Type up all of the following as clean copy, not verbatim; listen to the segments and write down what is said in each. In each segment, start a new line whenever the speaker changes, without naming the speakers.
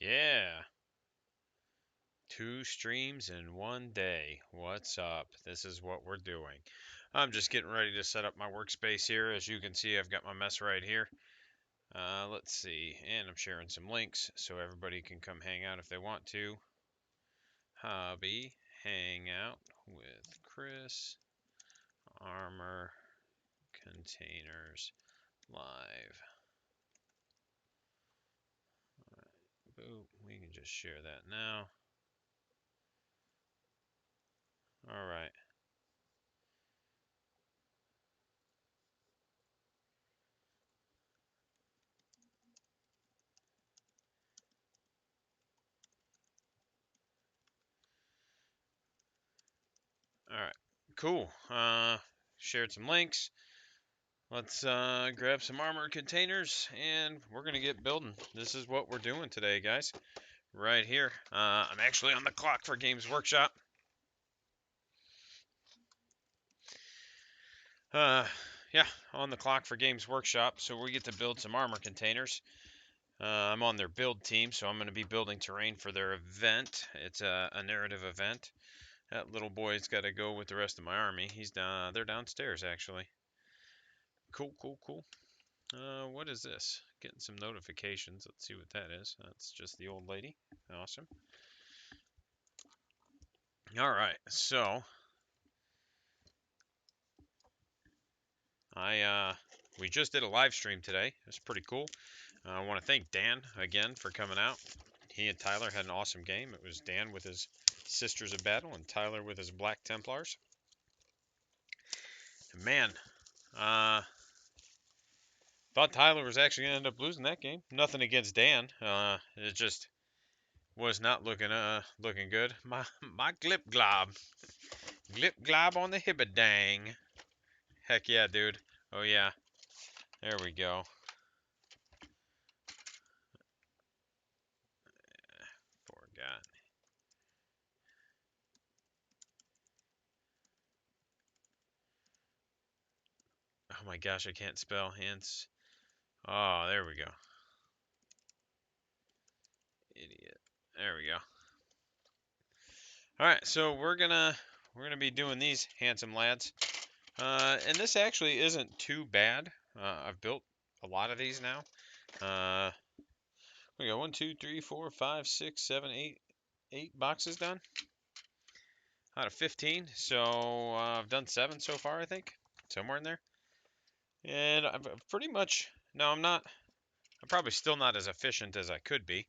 Yeah, 2 streams in one day. What's up? This is what we're doing. I'm just getting ready to set up my workspace here. As you can see, I've got my mess right here. Let's see, and I'm sharing some links so everybody can come hang out if they want to. Hobby, Hangout with Chris, Armor, Containers, Live. Boop, we can just share that now. All right. All right. Cool. Shared some links. Let's grab some armor containers and we're going to get building. This is what we're doing today, guys. Right here. I'm actually on the clock for Games Workshop. Yeah, on the clock for Games Workshop. So we get to build some armor containers. I'm on their build team, so I'm going to be building terrain for their event. It's a narrative event. That little boy's got to go with the rest of my army. They're downstairs, actually. Cool, cool, cool. What is this? Getting some notifications. Let's see what that is. That's just the old lady. Awesome. All right, so we just did a live stream today. It was pretty cool. I want to thank Dan again for coming out. He and Tyler had an awesome game. It was Dan with his Sisters of Battle and Tyler with his Black Templars. Man, uh, thought Tyler was actually gonna end up losing that game. Nothing against Dan. It just was not looking good. My glip glob. Glip glob on the hibbadang. Heck yeah, dude. Oh yeah. There we go. Forgot. Oh my gosh, I can't spell hints. Oh, there we go. Idiot. There we go. All right, so we're gonna be doing these handsome lads. And this actually isn't too bad. I've built a lot of these now. We got 1, 2, 3, 4, 5, 6, 7, 8, 8 boxes done out of 15. So I've done 7 so far, I think, somewhere in there. And I've pretty much no, I'm not. I'm probably still not as efficient as I could be,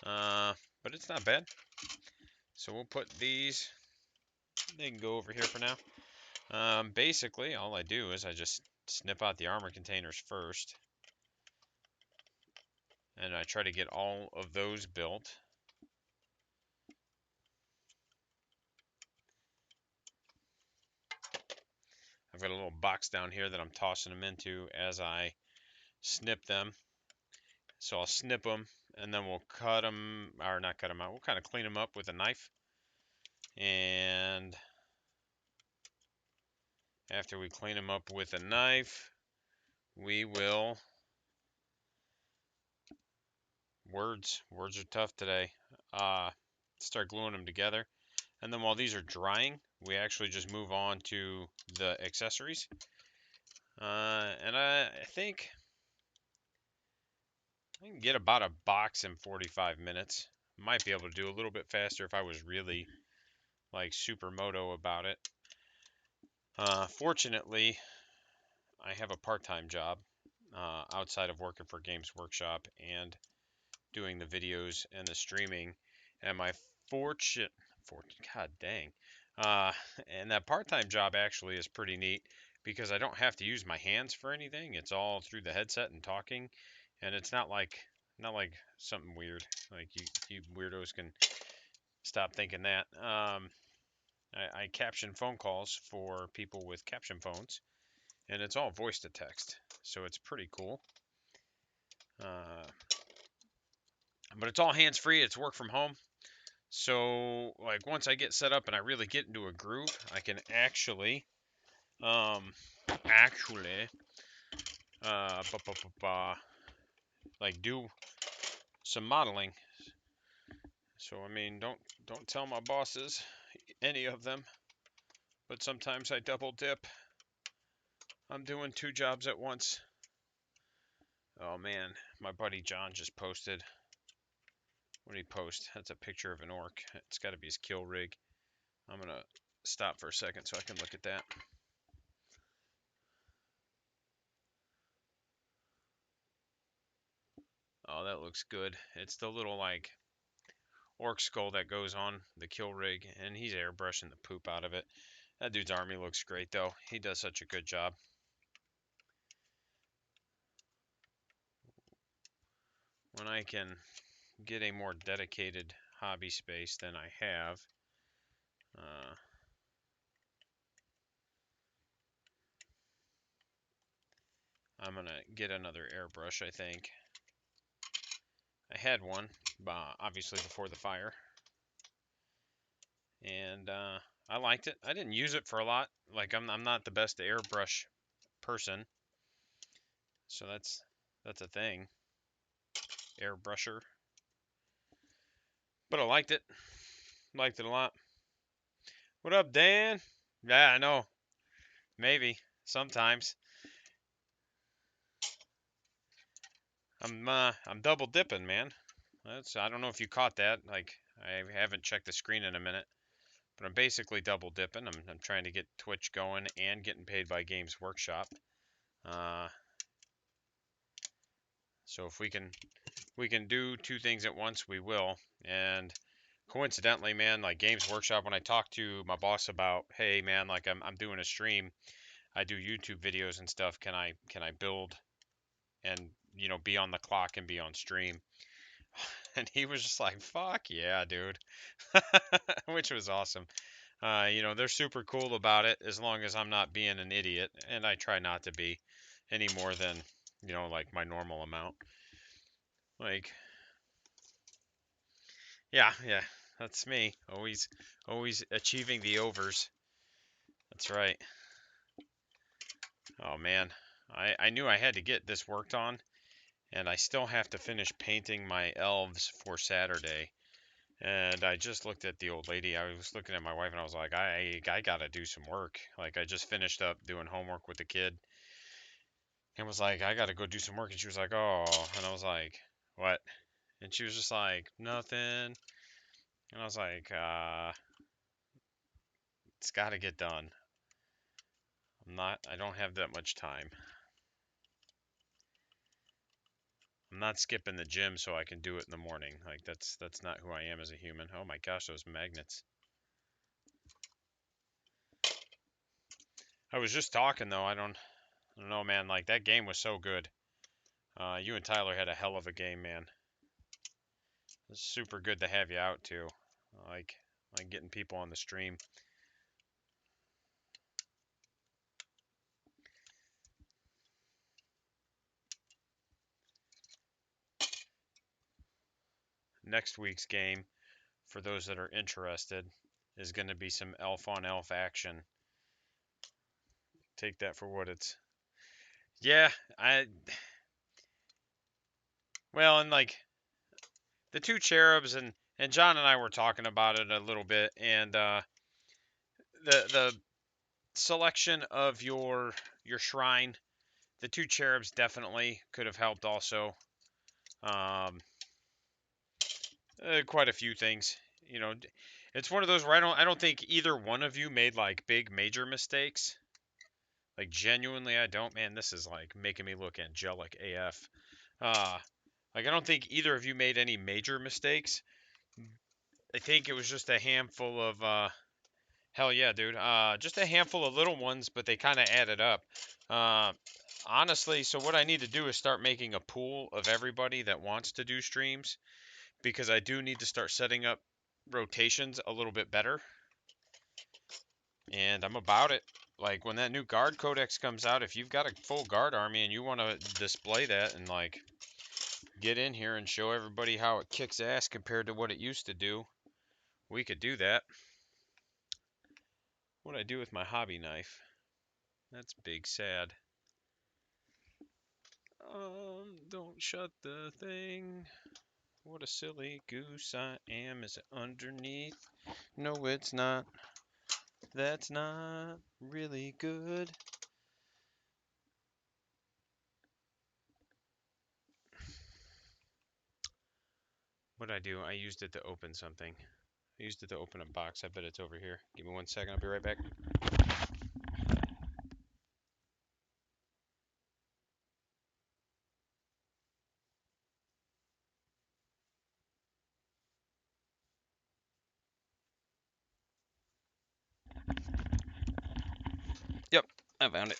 but it's not bad. So we'll put these. They can go over here for now. Basically, all I do is I just snip out the armor containers first, and I try to get all of those built. I've got a little box down here that I'm tossing them into as I snip them. So I'll snip them, and then we'll cut them, or not cut them out. We'll kind of clean them up with a knife. And after we clean them up with a knife, we will. Words are tough today. Start gluing them together. And then while these are drying, we actually just move on to the accessories. And I think I can get about a box in 45 minutes. Might be able to do a little bit faster if I was really like super moto about it. Fortunately, I have a part-time job outside of working for Games Workshop and doing the videos and the streaming. And my fortune, God dang. Uh, and that part-time job actually is pretty neat because I don't have to use my hands for anything. It's all through the headset and talking, and it's not like something weird. Like you weirdos can stop thinking that. I caption phone calls for people with caption phones, and it's all voice to text, so it's pretty cool. Uh, but it's all hands free. It's work from home. So like once I get set up and I really get into a groove, I can actually um actually uh ba, ba, ba, ba, like do some modeling. So I mean, don't tell my bosses, any of them, but sometimes I double dip. I'm doing two jobs at once. Oh man, my buddy John just posted. What did he post? That's a picture of an orc. It's got to be his kill rig. I'm gonna stop for a second so I can look at that. Oh, that looks good. It's the little like orc skull that goes on the kill rig, and he's airbrushing the poop out of it. That dude's army looks great though. He does such a good job. When I can get a more dedicated hobby space than I have, uh, I'm gonna get another airbrush. I think I had one, obviously before the fire, and I liked it. I didn't use it for a lot. Like I'm not the best airbrush person, so that's a thing, airbrusher. But I liked it. Liked it a lot. What up, Dan? Yeah, I know. Maybe sometimes I'm double dipping, man. I don't know if you caught that. Like I haven't checked the screen in a minute, but I'm basically double dipping. I'm trying to get Twitch going and getting paid by Games Workshop. Uh, so if we can do two things at once, we will. And coincidentally, man, like Games Workshop, when I talked to my boss about, hey, man, like I'm doing a stream, I do YouTube videos and stuff. Can I build and be on the clock and be on stream? And he was just like, fuck yeah, dude. Which was awesome. They're super cool about it as long as I'm not being an idiot, and I try not to be any more than, like my normal amount. Like, yeah, yeah, that's me. Always achieving the overs. That's right. Oh man, I knew I had to get this worked on, and I still have to finish painting my elves for Saturday. And I just looked at the old lady. I was looking at my wife, and I was like, I gotta do some work. Like I just finished up doing homework with the kid, and was like, I gotta go do some work. And she was like, oh, and I was like, what? And she was just like, nothing. And I was like, it's gotta get done. I don't have that much time. I'm not skipping the gym so I can do it in the morning. Like that's not who I am as a human. Oh my gosh, those magnets. I was just talking though. I don't know, man. Like that game was so good. You and Tyler had a hell of a game, man. It's super good to have you out too. Like like getting people on the stream. Next week's game, for those that are interested, is going to be some elf on elf action. Take that for what it's. Yeah, well, and like the two cherubs and John and I were talking about it a little bit, and the selection of your shrine, the two cherubs definitely could have helped also. Um, quite a few things, you know. It's one of those where I don't think either one of you made like big major mistakes. Like genuinely, I don't. Man, this is like making me look angelic AF. Uh, like I don't think either of you made any major mistakes. I think it was just a handful of hell yeah, dude. Just a handful of little ones, but they kind of added up. Uh, honestly, so what I need to do is start making a pool of everybody that wants to do streams because I do need to start setting up rotations a little bit better. And I'm about it. Like when that new guard codex comes out, if you've got a full guard army and you want to display that and like get in here and show everybody how it kicks ass compared to what it used to do, we could do that. What I do with my hobby knife? That's big sad. Don't shut the thing. What a silly goose I am. Is it underneath? No, it's not. That's not really good. What did I do? I used it to open something. I used it to open a box. I bet it's over here. Give me 1 second. I'll be right back. Yep, I found it.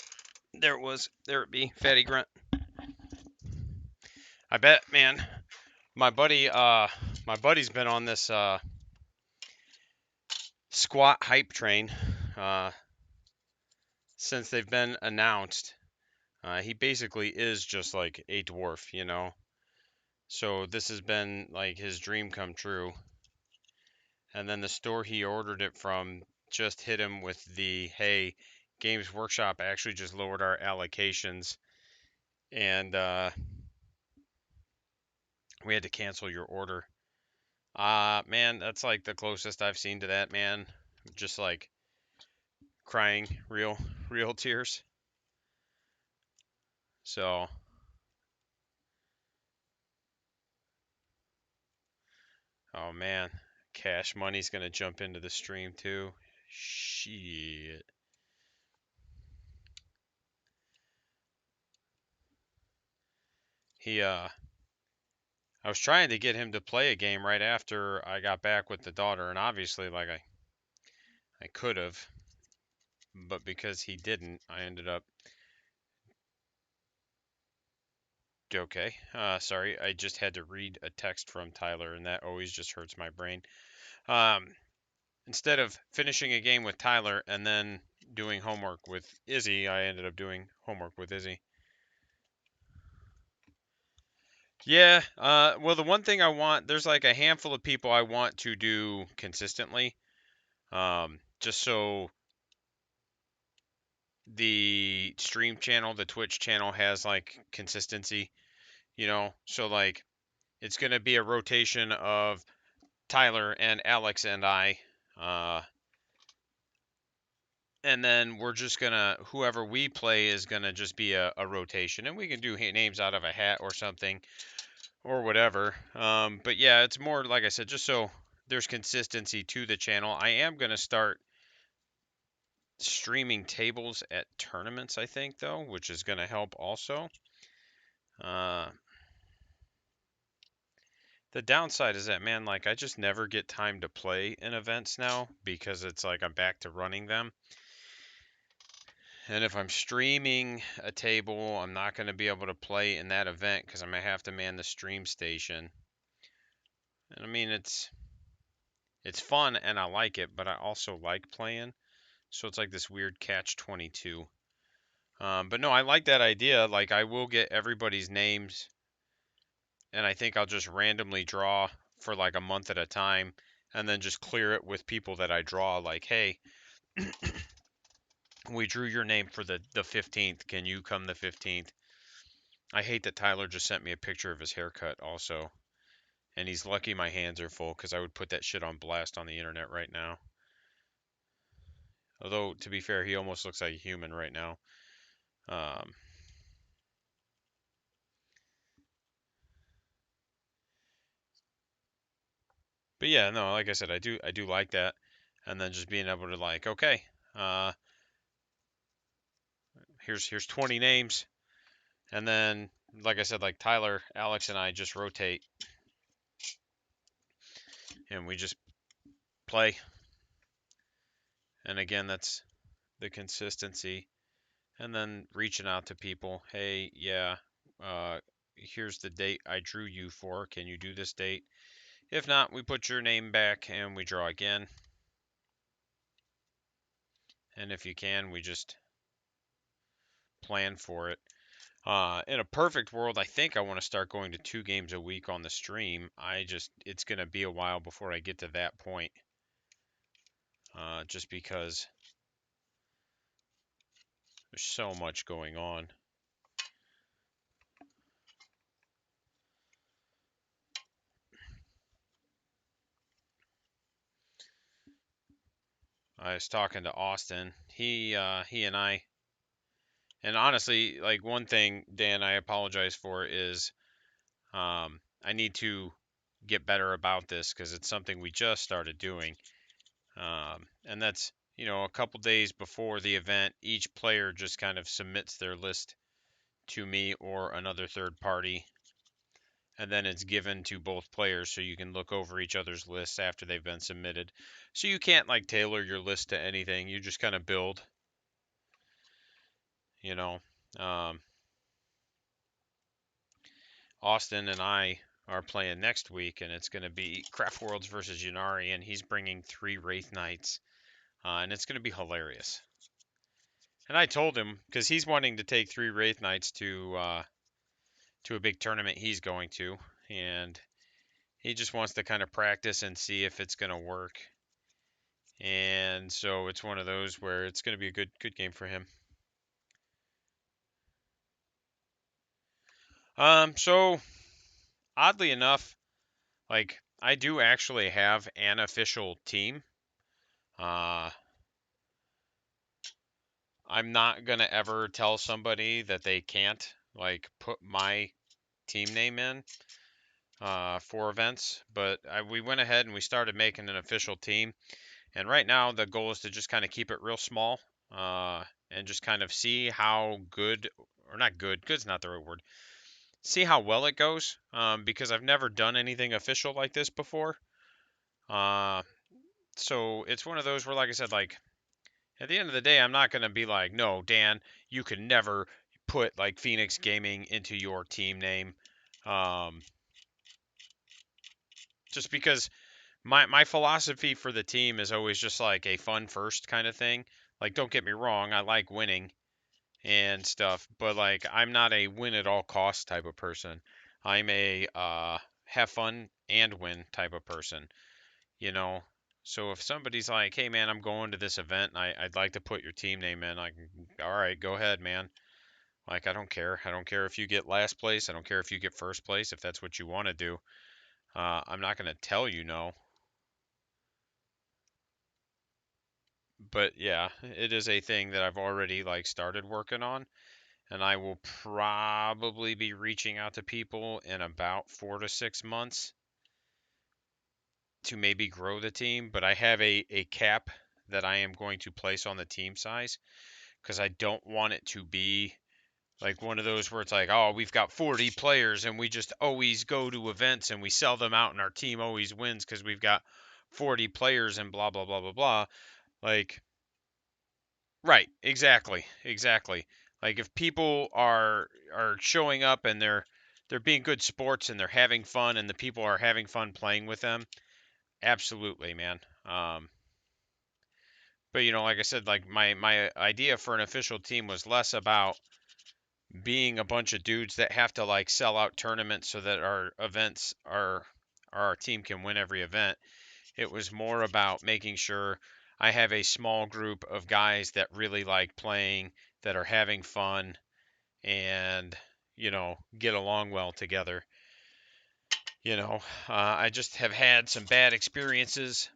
There it was. There it be. Fatty grunt. I bet, man. My buddy's been on this squat hype train since they've been announced. He basically is just like a dwarf, you know. So this has been like his dream come true. And then the store he ordered it from just hit him with the, hey, Games Workshop actually just lowered our allocations, and we had to cancel your order. Man, that's like the closest I've seen to that, man. Just like crying real tears. So, oh man, Cash Money's gonna jump into the stream too. Shit. He I was trying to get him to play a game right after I got back with the daughter, and obviously like I could have, but because he didn't, I ended up okay. Sorry, I just had to read a text from Tyler, and that always just hurts my brain. Um, Instead of finishing a game with Tyler and then doing homework with Izzy, I ended up doing homework with Izzy. Yeah, well, the one thing I want, there's like a handful of people I want to do consistently, just so the stream channel, the Twitch channel has like consistency, you know? So like it's going to be a rotation of Tyler and Alex and I, uh, and then we're just gonna whoever we play is gonna just be a rotation, and we can do names out of a hat or something or whatever. But yeah, it's more like I said, just so there's consistency to the channel. I am gonna start streaming tables at tournaments, I think, though, which is gonna help also. Uh, the downside is that, man, like I just never get time to play in events now because it's like I'm back to running them. And if I'm streaming a table, I'm not going to be able to play in that event because I'm going to have to man the stream station. And I mean, it's fun and I like it, but I also like playing. So it's like this weird catch 22. But no, I like that idea. Like I will get everybody's names, and I think I'll just randomly draw for like a month at a time, and then just clear it with people that I draw. Like, hey, we drew your name for the 15th. Can you come the 15th? I hate that Tyler just sent me a picture of his haircut also. And he's lucky my hands are full because I would put that shit on blast on the internet right now. Although, to be fair, he almost looks like a human right now. Um, but yeah, no, like I said, I do like that. And then just being able to like, okay, uh, here's 20 names. And then, like I said, like Tyler, Alex, and I just rotate. And we just play. And again, that's the consistency. And then reaching out to people. Hey, yeah, here's the date I drew you for. Can you do this date? If not, we put your name back and we draw again. And if you can, we just plan for it. In a perfect world, I think I want to start going to 2 games a week on the stream. It's going to be a while before I get to that point. Just because there's so much going on. I was talking to Austin. He and I, and honestly, like one thing, Dan, I apologize for is I need to get better about this because it's something we just started doing. And that's, a couple days before the event, each player just kind of submits their list to me or another third party, and then it's given to both players so you can look over each other's lists after they've been submitted. So you can't like tailor your list to anything. You just kind of build, you know. Um, Austin and I are playing next week, and it's going to be Craft Worlds versus Yanari, and he's bringing 3 Wraith Knights, and it's going to be hilarious. And I told him because he's wanting to take 3 Wraith Knights to a big tournament he's going to, and he just wants to kind of practice and see if it's going to work. And so it's one of those where it's going to be a good game for him. So oddly enough, like I do actually have an official team. Uh, I'm not gonna ever tell somebody that they can't like put my team name in for events, but we went ahead and we started making an official team. And right now the goal is to just kind of keep it real small and just kind of see how good, or not good, good's not the right word, see how well it goes because I've never done anything official like this before. Uh, so it's one of those where, like I said, like at the end of the day, I'm not going to be like, no, Dan, you can never put like Phoenix Gaming into your team name. Um, just because my philosophy for the team is always just like a fun first kind of thing. Like, don't get me wrong, I like winning and stuff, but like I'm not a win at all costs type of person. I'm a have fun and win type of person, you know. So if somebody's like, "Hey man, I'm going to this event and I'd like to put your team name in," I can, all right, go ahead, man. Like I don't care. I don't care if you get last place. I don't care if you get first place. If that's what you want to do, I'm not gonna tell you no. But yeah, it is a thing that I've already like started working on, and I will probably be reaching out to people in about 4 to 6 months to maybe grow the team. But I have a cap that I am going to place on the team size because I don't want it to be like one of those where it's like, oh, we've got 40 players and we just always go to events and we sell them out and our team always wins because we've got 40 players and blah blah blah blah blah. Like, right, exactly, exactly. Like if people are showing up and they're being good sports and they're having fun and the people are having fun playing with them, absolutely, man. But like I said, like my idea for an official team was less about being a bunch of dudes that have to like sell out tournaments so that our events are our team can win every event. It was more about making sure I have a small group of guys that really like playing, that are having fun, and get along well together. I just have had some bad experiences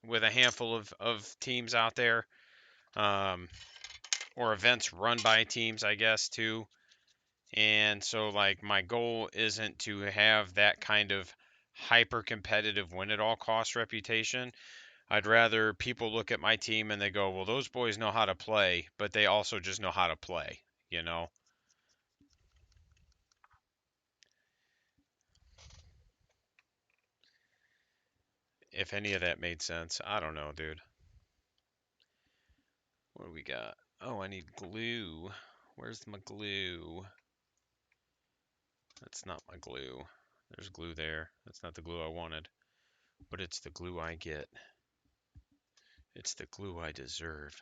with a handful of teams out there, um, or events run by teams, I guess, too. And so, like, my goal isn't to have that kind of hyper competitive win at all cost reputation. I'd rather people look at my team and they go, well, those boys know how to play, but they also just know how to play, you know? If any of that made sense. I don't know, dude. What do we got? Oh, I need glue. Where's my glue? That's not my glue. There's glue there. That's not the glue I wanted, but it's the glue I get. It's the glue I deserve.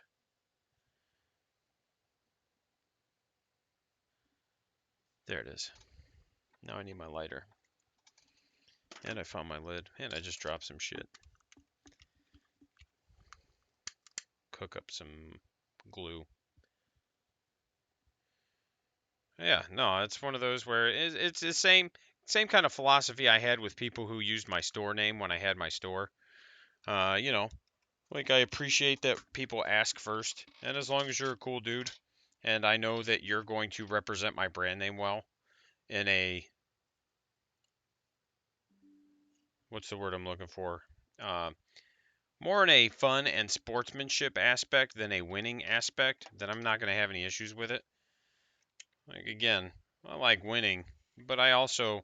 There it is. Now I need my lighter. And I found my lid. And I just dropped some shit. Cook up some glue. Yeah, no, it's one of those where it's the same kind of philosophy I had with people who used my store name when I had my store. Uh, you know, Like, I appreciate that people ask first, and as long as you're a cool dude, and I know that you're going to represent my brand name well in a, what's the word I'm looking for? Uh, More in a fun and sportsmanship aspect than a winning aspect, then I'm not going to have any issues with it. Like, again, I like winning, but I also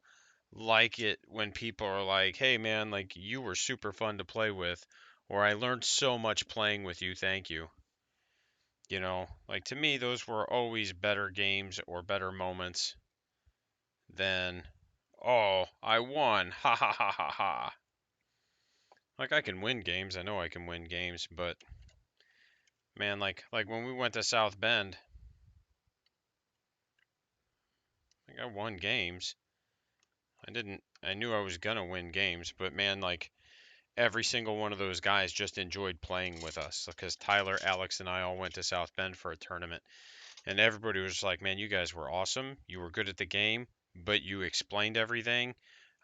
like it when people are like, hey man, like you were super fun to play with, or I learned so much playing with you, thank you. Like to me, those were always better games or better moments than, oh, I won, ha ha ha ha ha. Like I can win games, I know I can win games, but man, like when we went to South Bend, like I won games. I knew I was gonna win games, but man, like every single one of those guys just enjoyed playing with us because Tyler, Alex, and I all went to South Bend for a tournament, and everybody was like, "Man, you guys were awesome. You were good at the game, but you explained everything."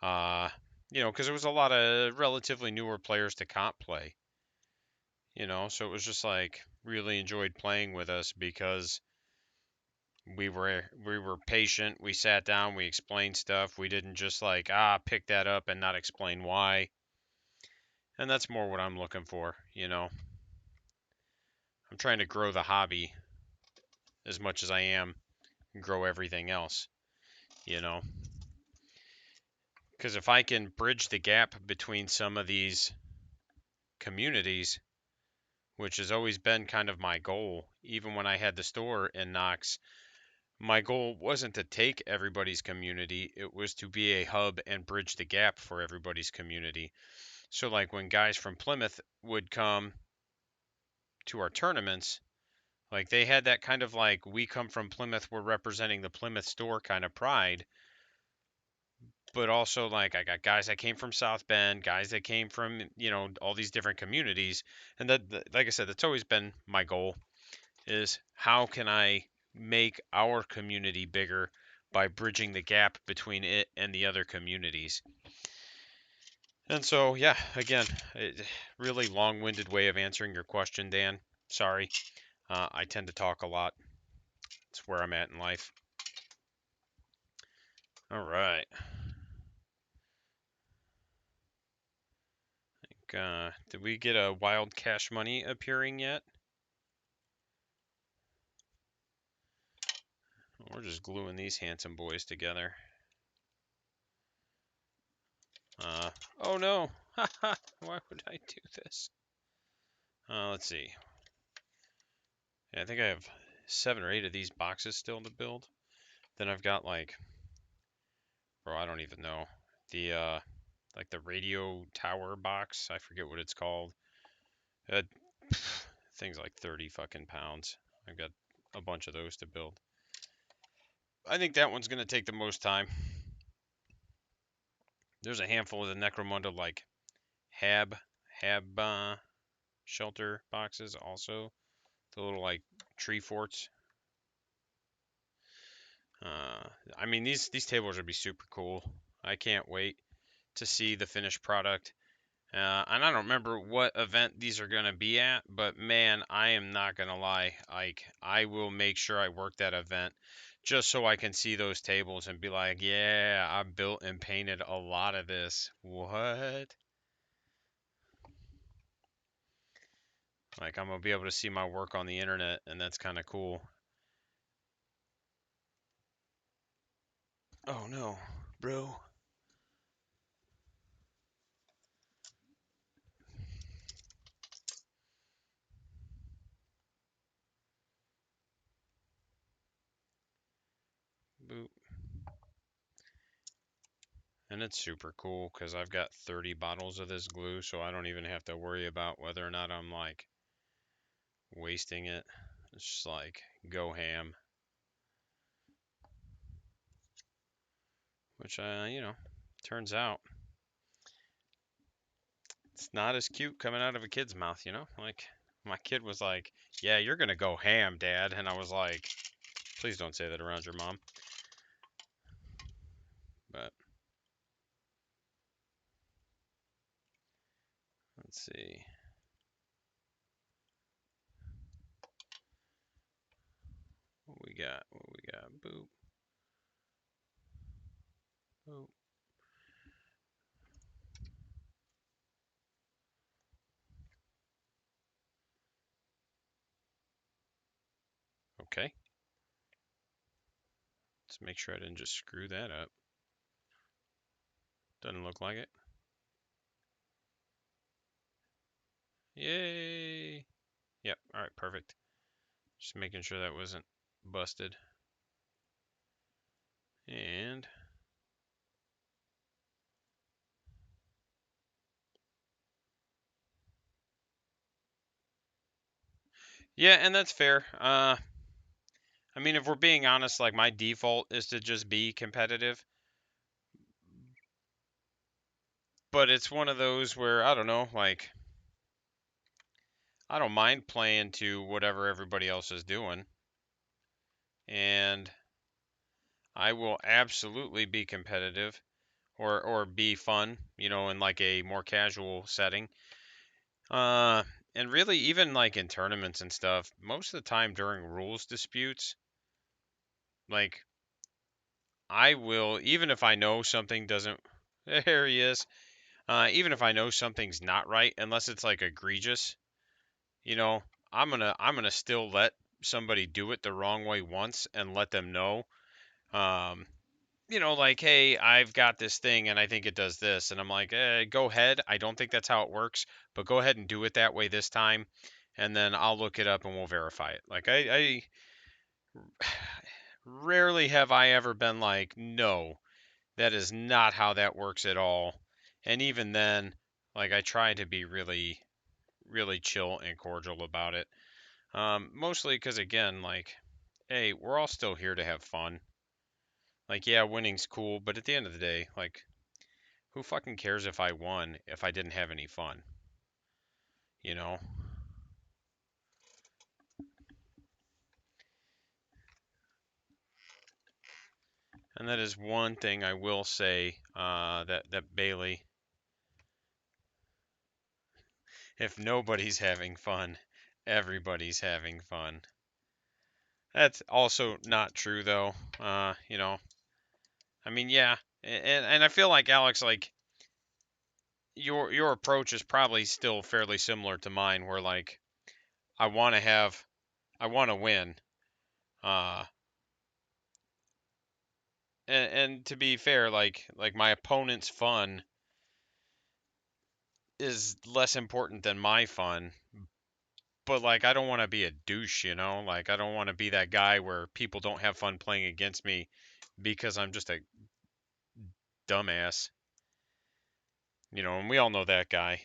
Uh, because there was a lot of relatively newer players to comp play. So it was just like really enjoyed playing with us because we were patient. We sat down, we explained stuff. We didn't just like pick that up and not explain why. And that's more what I'm looking for. I'm trying to grow the hobby as much as I am grow everything else, you know. Because if I can bridge the gap between some of these communities, which has always been kind of my goal, even when I had the store in Knox, my goal wasn't to take everybody's community, it was to be a hub and bridge the gap for everybody's community. So, like when guys from Plymouth would come to our tournaments, like they had that kind of like, we come from Plymouth, we're representing the Plymouth store kind of pride. But also, like, I got guys that came from South Bend, guys that came from, all these different communities. And like I said, that's always been my goal is how can I make our community bigger by bridging the gap between it and the other communities. And so, yeah, again, really long-winded way of answering your question, Dan. Sorry. I tend to talk a lot. It's where I'm at in life. All right. Did we get a wild cash money appearing yet? We're just gluing these handsome boys together. Oh no! Why would I do this? Let's see. Yeah, I think I have 7 or 8 of these boxes still to build. Then I've got like, bro, I don't even know. Like the radio tower box. I forget what it's called. Uh, things like 30 fucking pounds. I've got a bunch of those to build. I think that one's gonna take the most time. There's a handful of the Necromunda like Hab Hab shelter boxes also. The little like tree forts. Uh, I mean these tables would be super cool. I can't wait to see the finished product. And I don't remember what event these are gonna be at, but man, I am not gonna lie. Like I will make sure I work that event just so I can see those tables and be like, yeah, I built and painted a lot of this. What? Like I'm gonna be able to see my work on the internet, and that's kind of cool. Oh no, bro. Boop. And it's super cool because I've got 30 bottles of this glue, so I don't even have to worry about whether or not I'm like wasting it. It's just like go ham. Which, turns out it's not as cute coming out of a kid's mouth. Like my kid was like, yeah, you're going to go ham, Dad. And I was like, please don't say that around your mom. But let's see. we got? What we got? Boop. Boop. Okay. Let's make sure I didn't just screw that up. Doesn't look like it. Yay! Yep. All right. Perfect. Just making sure that wasn't busted. And yeah, and that's fair. I mean, if we're being honest, like my default is to just be competitive. But it's one of those where I don't know, like I don't mind playing to whatever everybody else is doing. And I will absolutely be competitive or be fun, in like a more casual setting. Uh and really even like in tournaments and stuff, most of the time during rules disputes, like I will, even if I know something doesn't, there he is. Even if I know something's not right, unless it's like egregious, you know, I'm gonna still let somebody do it the wrong way once and let them know. Um, like, hey, I've got this thing and I think it does this, and I'm like, go ahead. I don't think that's how it works, but go ahead and do it that way this time, and then I'll look it up and we'll verify it. Like I rarely have I ever been like, no, that is not how that works at all. And even then, like I try to be really, really chill and cordial about it. Mostly because again, like, hey, we're all still here to have fun. Like, yeah, winning's cool, but at the end of the day, like, who fucking cares if I won if I didn't have any fun? You know? And that is one thing I will say, that Bailey, if nobody's having fun, everybody's having fun. That's also not true though. I mean, yeah, and I feel like Alex, like your approach is probably still fairly similar to mine, where like I want to have, I want to win. Uh, and to be fair, like my opponent's fun is less important than my fun. But like I don't want to be a douche, Like I don't want to be that guy where people don't have fun playing against me because I'm just a dumbass. And we all know that guy.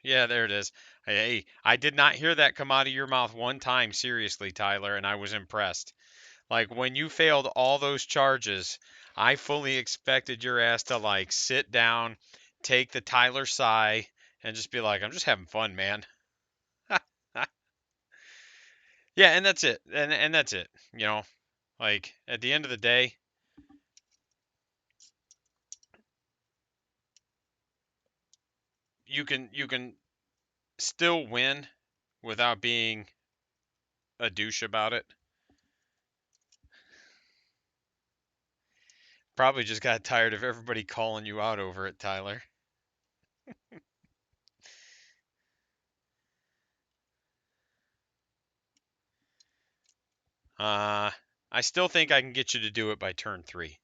Yeah, there it is. Hey, I did not hear that come out of your mouth one time, seriously, Tyler, and I was impressed. Like when you failed all those charges, I fully expected your ass to like sit down, take the Tyler sigh, and just be like, "I'm just having fun, man." Yeah, and that's it. And that's it. Like at the end of the day, you can still win without being a douche about it. Probably just got tired of everybody calling you out over it, Tyler. Uh, I still think I can get you to do it by turn 3.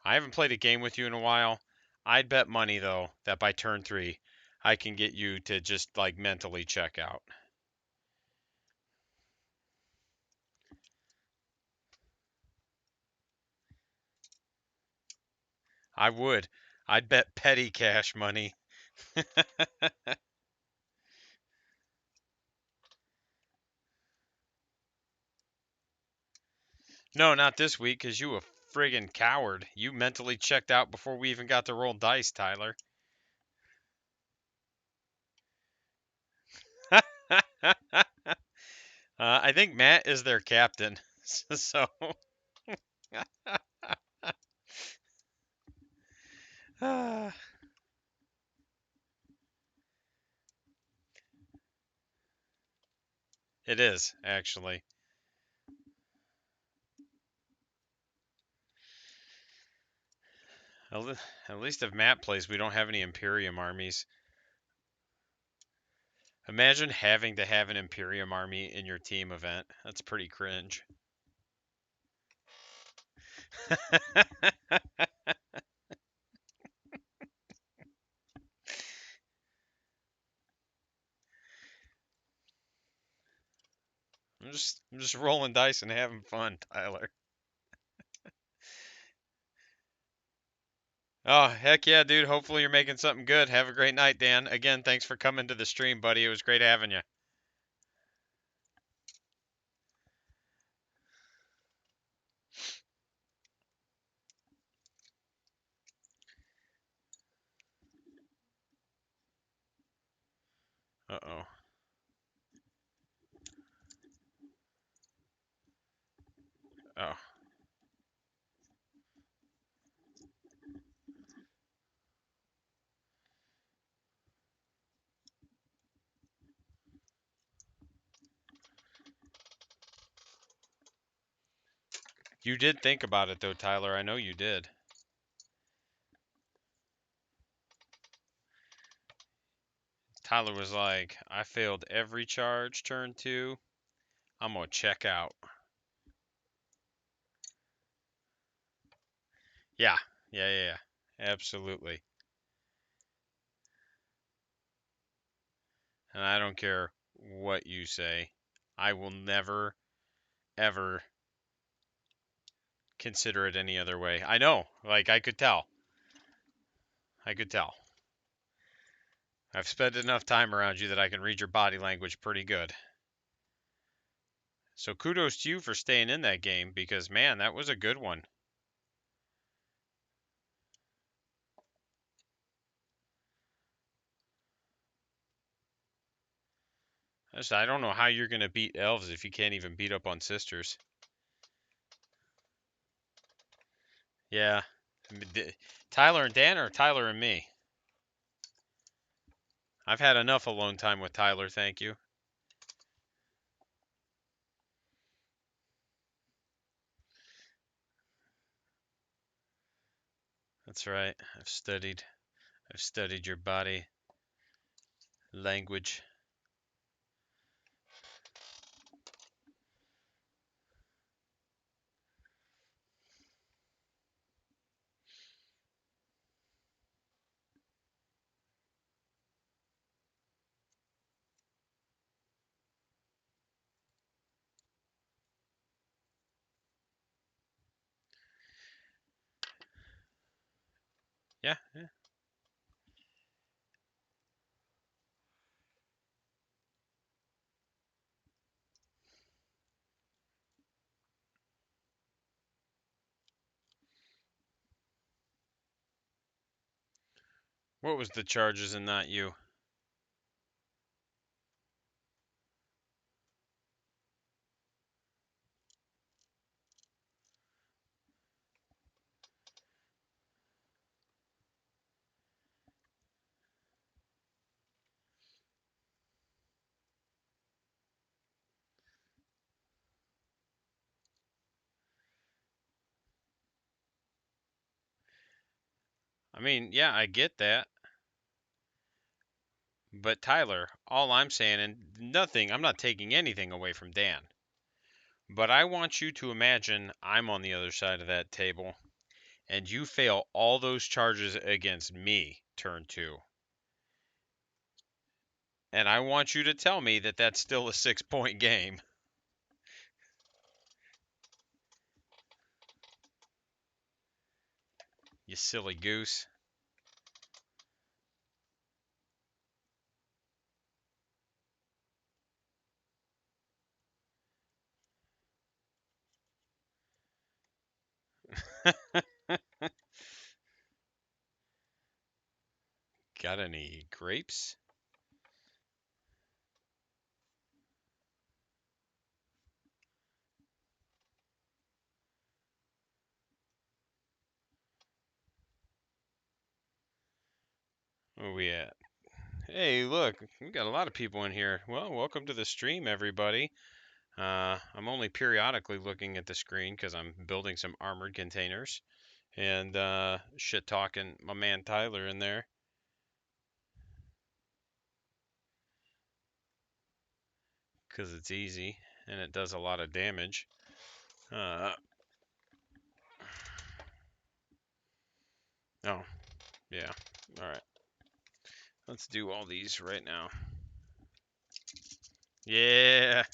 I haven't played a game with you in a while. I'd bet money though that by turn 3 I can get you to just like mentally check out. I would. I'd bet petty cash money. No, not this week cuz you a friggin' coward. You mentally checked out before we even got to roll dice, Tyler. I think Matt is their captain. So it is actually. At least if Matt plays, we don't have any Imperium armies. Imagine having to have an Imperium army in your team event. That's pretty cringe. I'm just rolling dice and having fun, Tyler. Oh, heck yeah, dude. Hopefully you're making something good. Have a great night, Dan. Again, thanks for coming to the stream, buddy. It was great having you. Uh-oh. Oh. You did think about it though, Tyler. I know you did. Tyler was like, I failed every charge turn 2. I'm gonna check out. Yeah. Yeah. Absolutely. And I don't care what you say. I will never, ever consider it any other way. I know. Like, I could tell. I could tell. I've spent enough time around you that I can read your body language pretty good. So kudos to you for staying in that game because, man, that was a good one. I don't know how you're going to beat elves if you can't even beat up on sisters. Yeah. Tyler and Dan or Tyler and me? I've had enough alone time with Tyler, thank you. That's right. I've studied your body language. Yeah. What was the charges and not you? I mean, yeah, I get that. But Tyler, all I'm saying, and nothing, I'm not taking anything away from Dan. But I want you to imagine I'm on the other side of that table and you fail all those charges against me turn 2. And I want you to tell me that that's still a 6-point game. You silly goose. Got any grapes? Where we at? Hey, look, we got a lot of people in here. Well, welcome to the stream, everybody. I'm only periodically looking at the screen because I'm building some armored containers. and shit talking my man Tyler in there because it's easy and it does a lot of damage. Uh, oh, yeah. All right. Let's do all these right now. Yeah,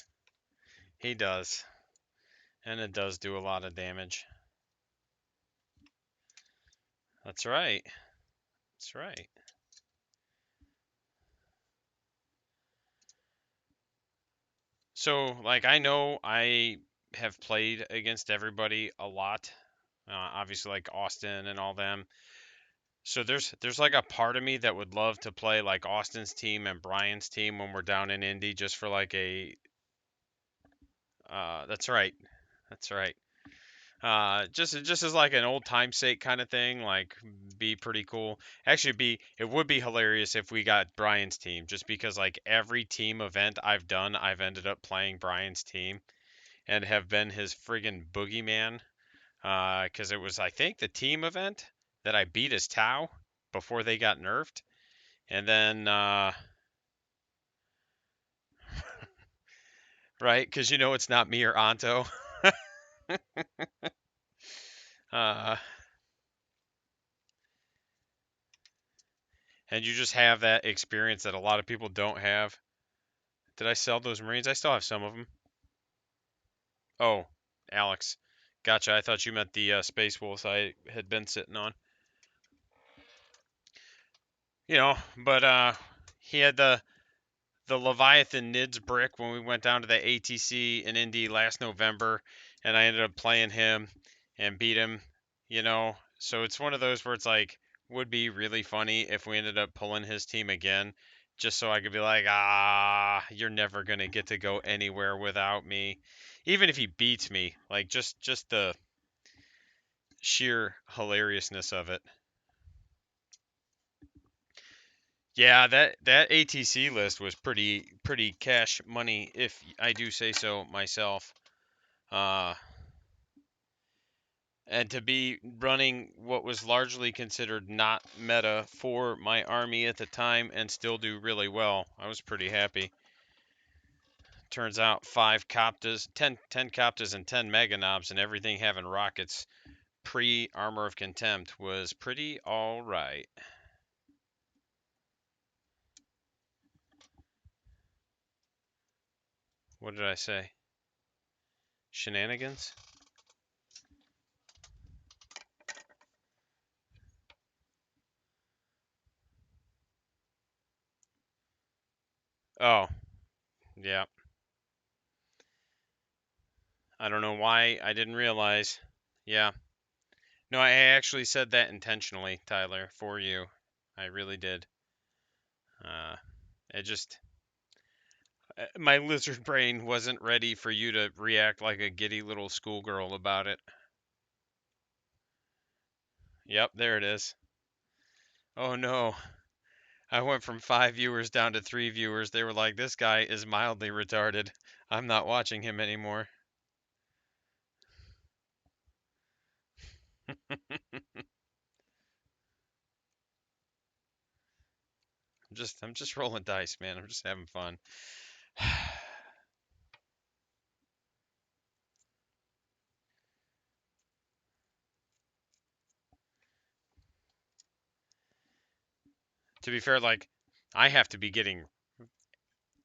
he does. And it does do a lot of damage. That's right. That's right. So, like, I know I have played against everybody a lot. Obviously, like Austin and all them. So there's like a part of me that would love to play like Austin's team and Brian's team when we're down in Indy, just for like a. That's right. That's right. Just as like an old time sake kind of thing, like be pretty cool. Actually, it would be hilarious if we got Brian's team, just because like every team event I've done, I've ended up playing Brian's team and have been his friggin' boogeyman. Because it was, I think, the team event that I beat his Tau before they got nerfed, and then right, because you know it's not me or Anto. uh, and you just have that experience that a lot of people don't have. Did I sell those Marines? I still have some of them. Oh, Alex. Gotcha. I thought you meant the Space Wolves I had been sitting on. But he had the Leviathan Nids brick when we went down to the ATC in Indy last November, and I ended up playing him and beat him. So it's one of those where it's like, would be really funny if we ended up pulling his team again, just so I could be like, you're never gonna get to go anywhere without me. Even if he beats me, like just the sheer hilariousness of it. Yeah, that ATC list was pretty cash money, if I do say so myself. Uh, and to be running what was largely considered not meta for my army at the time and still do really well, I was pretty happy. Turns out 5 Coptas, 10 Coptas and 10 Meganobs and everything having rockets pre-Armor of Contempt was pretty alright. What did I say? Shenanigans? Oh, yeah. I don't know why I didn't realize. Yeah. No, I actually said that intentionally, Tyler, for you. I really did. Uh, it just. My lizard brain wasn't ready for you to react like a giddy little schoolgirl about it. Yep, there it is. Oh no. I went from 5 viewers down to 3 viewers. They were like, this guy is mildly retarded. I'm not watching him anymore. I'm just rolling dice, man. I'm just having fun. To be fair, like, I have to be getting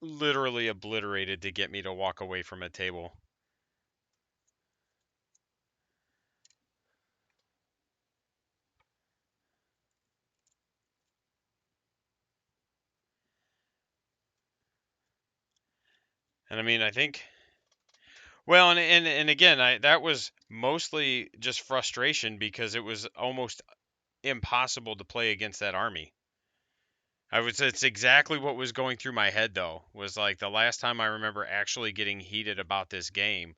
literally obliterated to get me to walk away from a table. And I mean, I think, well, and again, that was mostly just frustration because it was almost impossible to play against that army. I would say it's exactly what was going through my head though. Was like the last time I remember actually getting heated about this game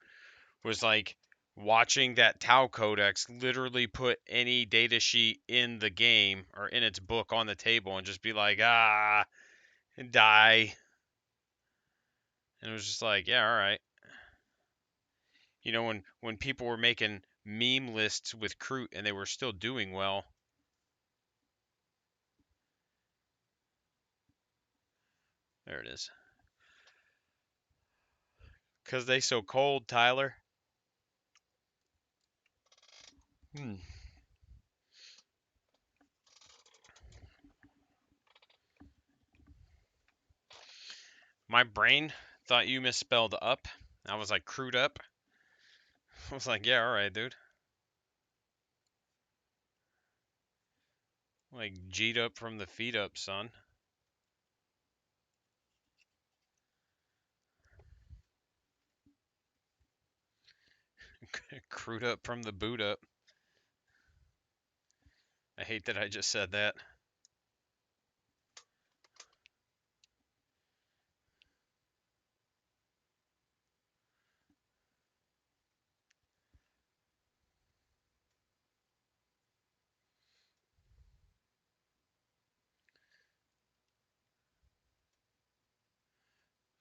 was like watching that Tau Codex literally put any data sheet in the game or in its book on the table and just be like, die. And it was just like, yeah, all right. When people were making meme lists with Kroot, and they were still doing well. There it is. Because they so cold, Tyler. My brain thought you misspelled up. I was like, Kroot up. I was like, yeah, all right, dude. Like, G'd up from the feet up, son. Kroot up from the boot up. I hate that I just said that.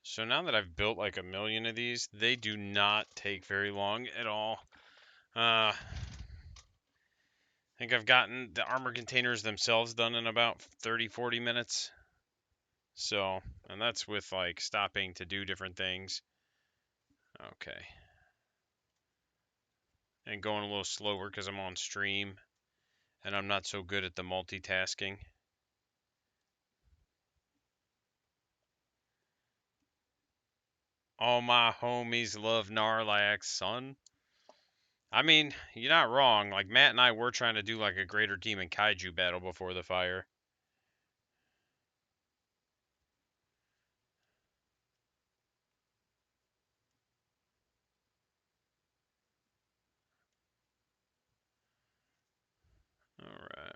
So now that I've built like a million of these, they do not take very long at all. I think I've gotten the armor containers themselves done in about 30, 40 minutes. So, and that's with like stopping to do different things. Okay. And going a little slower because I'm on stream and I'm not so good at the multitasking. All my homies love Narlax, son. I mean, you're not wrong. Like, Matt and I were trying to do like a Greater Demon Kaiju battle before the fire. Alright.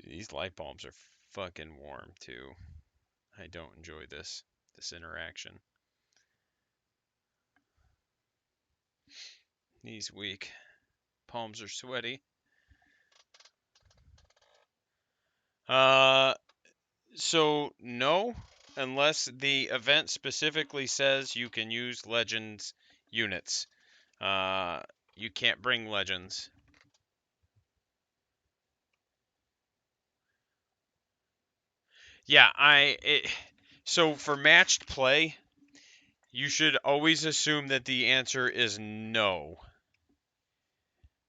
These light bulbs are fucking warm, too. I don't enjoy this interaction. Knees weak. Palms are sweaty. So no, unless the event specifically says you can use Legends units. You can't bring Legends. Yeah, so for matched play, you should always assume that the answer is no.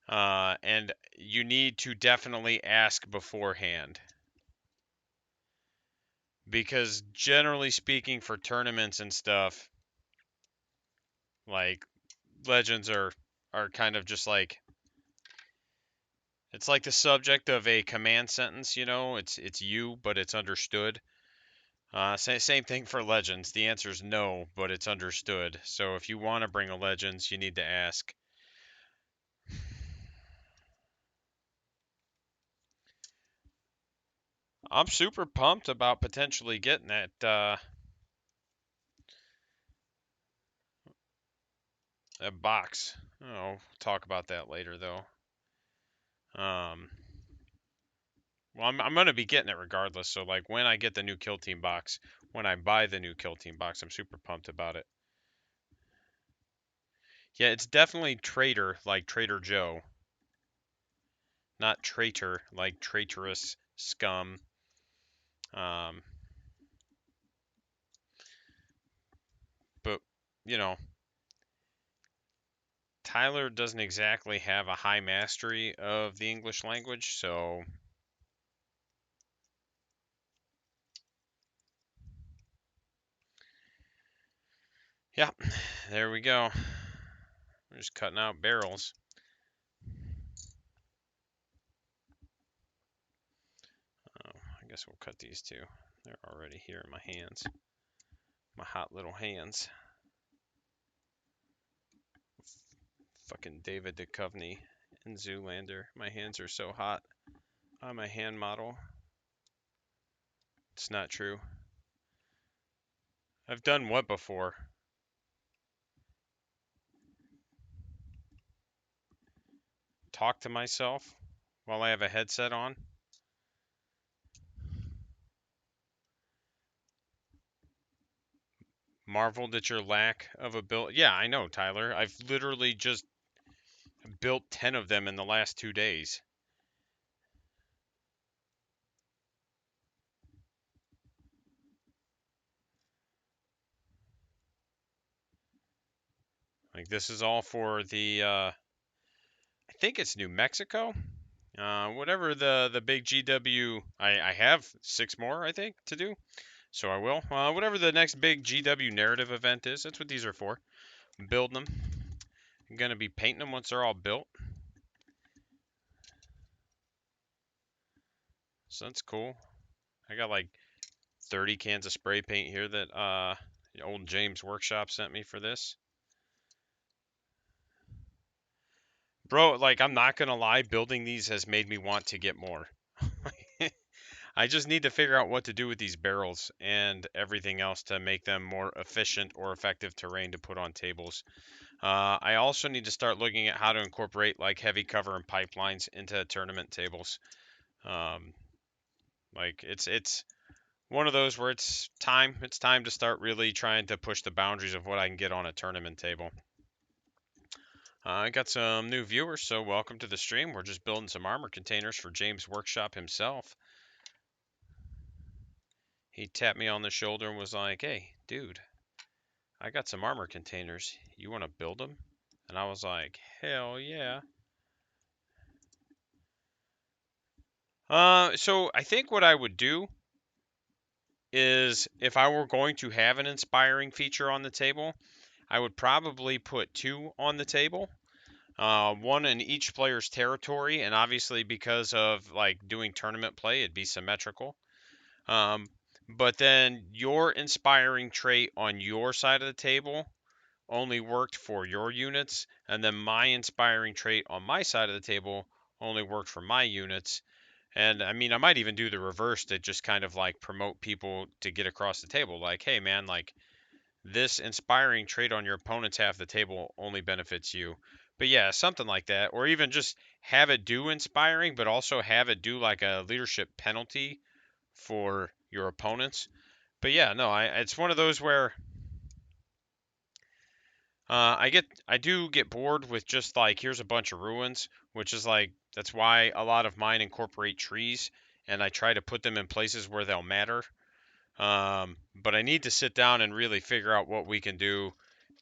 And you need to definitely ask beforehand. Because generally speaking, for tournaments and stuff, like Legends are kind of just like, it's like the subject of a command sentence, you know. It's you, but it's understood. Same thing for Legends. The answer is no, but it's understood. So if you want to bring a Legends, you need to ask. I'm super pumped about potentially getting that. A box. Oh, we'll talk about that later, though. Well, I'm going to be getting it regardless. So, like, when I get the new Kill Team box, when I buy the new Kill Team box, I'm super pumped about it. Yeah, it's definitely traitor, like Trader Joe. Not traitor, like traitorous scum. But, you know, Tyler doesn't exactly have a high mastery of the English language, so yeah, there we go. We're just cutting out barrels. Oh, I guess we'll cut these two. They're already here in my hands. My hot little hands. Fucking David Duchovny and Zoolander. My hands are so hot. I'm a hand model. It's not true. I've done what before? Talk to myself while I have a headset on? marveled at your lack of ability. Yeah, I know, Tyler. I've literally just built 10 of them in the last 2 days. Like, this is all for the, I think it's New Mexico. Whatever the big GW, I have 6 more, I think, to do. So I will. Whatever the next big GW narrative event is, that's what these are for. I'm building them. I'm going to be painting them once they're all built. So that's cool. I got like 30 cans of spray paint here that old James Workshop sent me for this. Bro, like, I'm not going to lie, building these has made me want to get more. I just need to figure out what to do with these barrels and everything else to make them more efficient or effective terrain to put on tables. I also need to start looking at how to incorporate like heavy cover and pipelines into tournament tables. Um, like it's one of those where it's time to start really trying to push the boundaries of what I can get on a tournament table. I got some new viewers, so welcome to the stream. We're just building some armor containers for James Workshop himself. He tapped me on the shoulder and was like, "Hey, dude, I got some armor containers. You want to build them?" And I was like, "Hell yeah." So I think what I would do is if I were going to have an inspiring feature on the table, I would probably put 2 on the table. One in each player's territory, and obviously because of like doing tournament play, it'd be symmetrical. Um, but then your inspiring trait on your side of the table only worked for your units, and then my inspiring trait on my side of the table only worked for my units. And I mean, I might even do the reverse to just kind of like promote people to get across the table. Like, hey, man, like this inspiring trait on your opponent's half of the table only benefits you. But yeah, something like that. Or even just have it do inspiring, but also have it do like a leadership penalty for your opponents. But yeah, no, it's one of those where I do get bored with just like here's a bunch of ruins, which is like that's why a lot of mine incorporate trees, and I try to put them in places where they'll matter. But I need to sit down and really figure out what we can do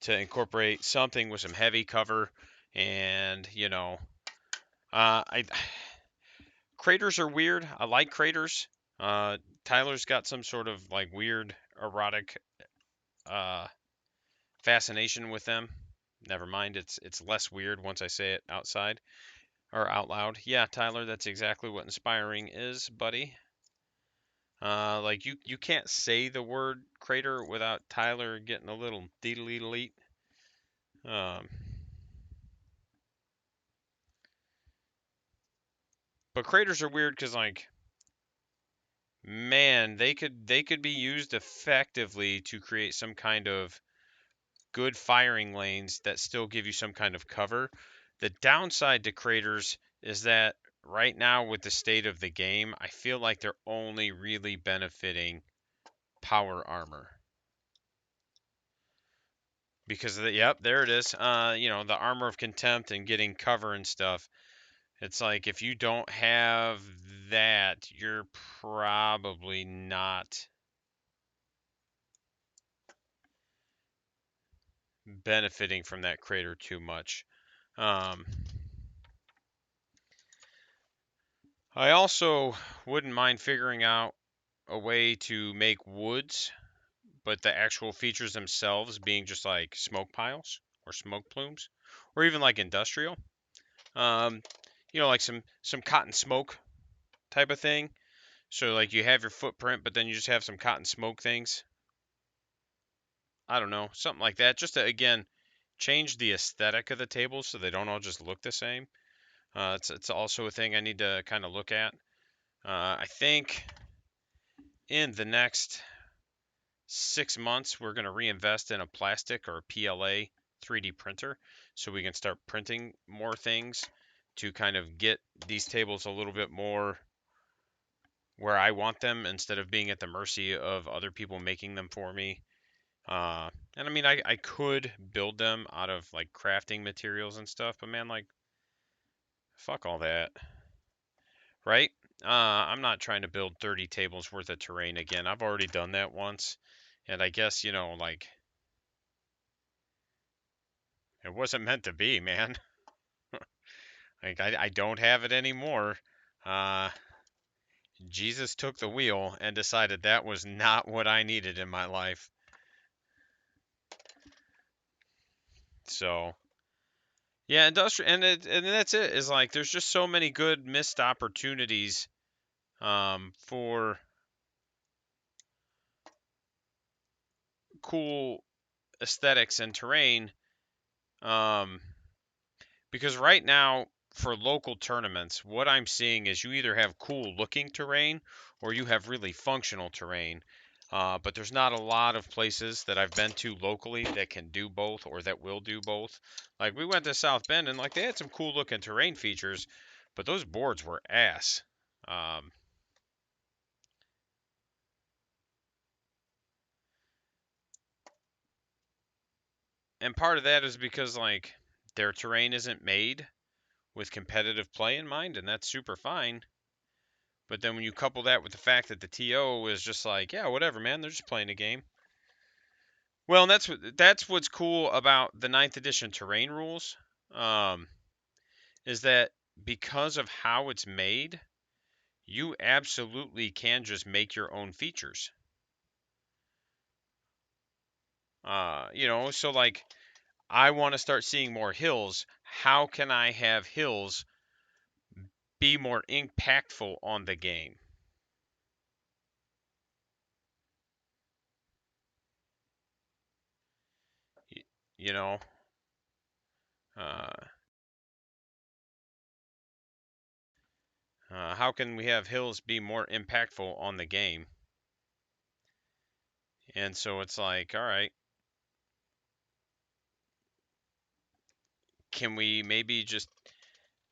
to incorporate something with some heavy cover, and I craters are weird. I like craters. Tyler's got some sort of like weird erotic uh, fascination with them. Never mind, it's less weird once I say it outside or out loud. Yeah, Tyler, that's exactly what inspiring is, buddy. Like you can't say the word crater without Tyler getting a little deedly. Um, but craters are weird because like, man, they could be used effectively to create some kind of good firing lanes that still give you some kind of cover. The downside to craters is that right now, with the state of the game, I feel like they're only really benefiting power armor. Because of the, yep, there it is. The armor of contempt and getting cover and stuff. It's like if you don't have that, you're probably not benefiting from that crater too much. Um, I also wouldn't mind figuring out a way to make woods, but the actual features themselves being just like smoke piles or smoke plumes, or even like industrial. Um, like some cotton smoke type of thing. So like you have your footprint, but then you just have some cotton smoke things. I don't know, something like that, just to again change the aesthetic of the tables so they don't all just look the same. It's also a thing I need to kind of look at. I think in the next 6 months, we're going to reinvest in a plastic or a PLA 3D printer so we can start printing more things to kind of get these tables a little bit more where I want them instead of being at the mercy of other people making them for me. And I mean, I could build them out of like crafting materials and stuff, but man, like, fuck all that, right? I'm not trying to build 30 tables worth of terrain again. I've already done that once, and I guess, like, it wasn't meant to be, man. Like, I don't have it anymore. Uh, Jesus took the wheel and decided that was not what I needed in my life. So, yeah, industrial, and that's it. Is like there's just so many good missed opportunities for cool aesthetics and terrain. Um, because right now for local tournaments, what I'm seeing is you either have cool looking terrain or you have really functional terrain. But there's not a lot of places that I've been to locally that can do both or that will do both. Like we went to South Bend and like they had some cool looking terrain features, but those boards were ass. Um, and part of that is because like their terrain isn't made with competitive play in mind, and that's super fine. But then when you couple that with the fact that the TO is just like, yeah, whatever, man, they're just playing a game. Well, and that's what's cool about the ninth edition terrain rules, um, is that because of how it's made, you absolutely can just make your own features. So like I want to start seeing more hills. How can I have hills be more impactful on the game? You know, uh, how can we have hills be more impactful on the game? And so it's like, all right, can we maybe just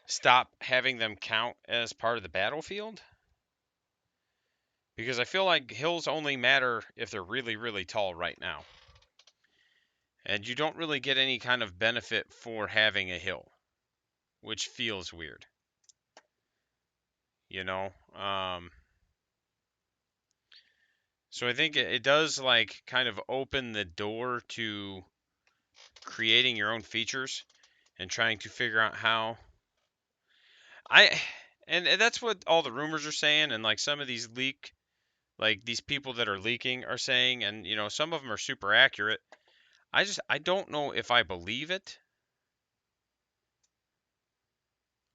stop having them count as part of the battlefield? Because I feel like hills only matter if they're really, really tall right now. And you don't really get any kind of benefit for having a hill, which feels weird, you know? So I think it does like kind of open the door to creating your own features and trying to figure out how I and that's what all the rumors are saying, and like some of these like these people that are leaking are saying, and some of them are super accurate. I don't know if I believe it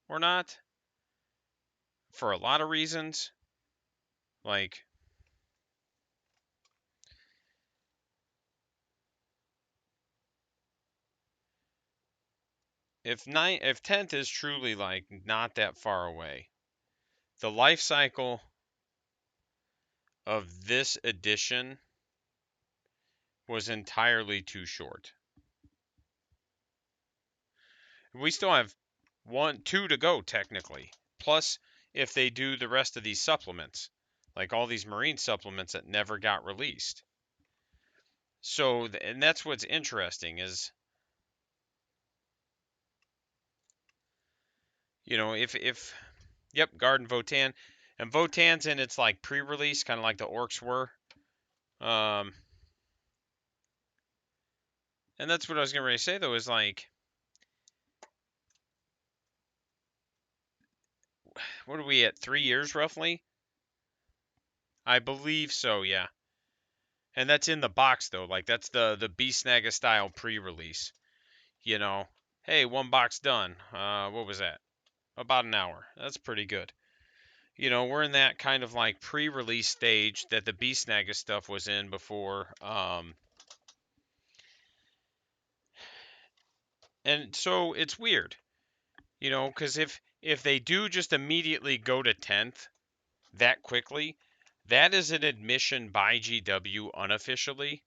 or not for a lot of reasons. Like if 10th is truly like not that far away, the life cycle of this edition was entirely too short. We still have two to go technically. Plus, if they do the rest of these supplements, like all these marine supplements that never got released. So, and that's what's interesting is, if yep, Garden Votan, and Votan's in its like pre-release, kind of like the orcs were. Um, and that's what I was going to say though is like, what are we at 3 years roughly? I believe so, yeah. And that's in the box though, like that's the Beast Snaga style pre-release. You know, hey, one box done. What was that? About an hour. That's pretty good. We're in that kind of like pre-release stage that the Beast Snaga stuff was in before. And so it's weird, because if they do just immediately go to 10th that quickly, that is an admission by GW unofficially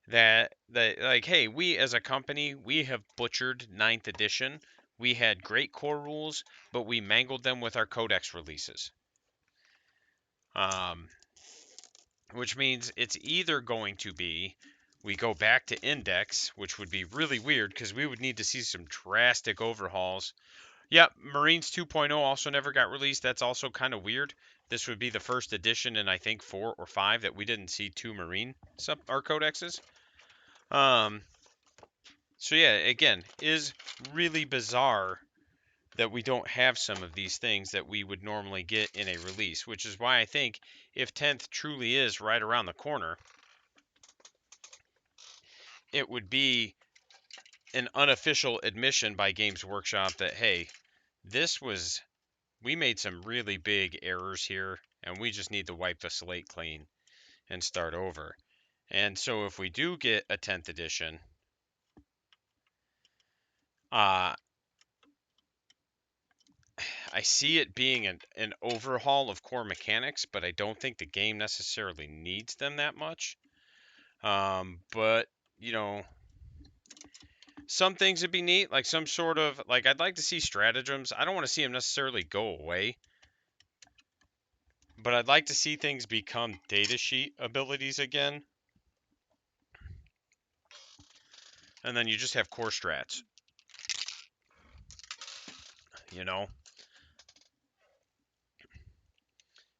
that like, hey, we as a company, we have butchered ninth edition. We had great core rules, but we mangled them with our codex releases. Um, which means it's either going to be we go back to index, which would be really weird because we would need to see some drastic overhauls. Yep, Marines 2.0 also never got released. That's also kind of weird. This would be the first edition in I think 4 or 5 that we didn't see 2 Marine sub or codexes. So yeah, again, is really bizarre that we don't have some of these things that we would normally get in a release, which is why I think if 10th truly is right around the corner, it would be an unofficial admission by Games Workshop that, hey, we made some really big errors here, and we just need to wipe the slate clean and start over. And so if we do get a 10th edition, I see it being an overhaul of core mechanics, but I don't think the game necessarily needs them that much. But, you know, some things would be neat, like some sort of, like, I'd like to see stratagems. I don't want to see them necessarily go away, but I'd like to see things become datasheet abilities again. And then you just have core strats, you know?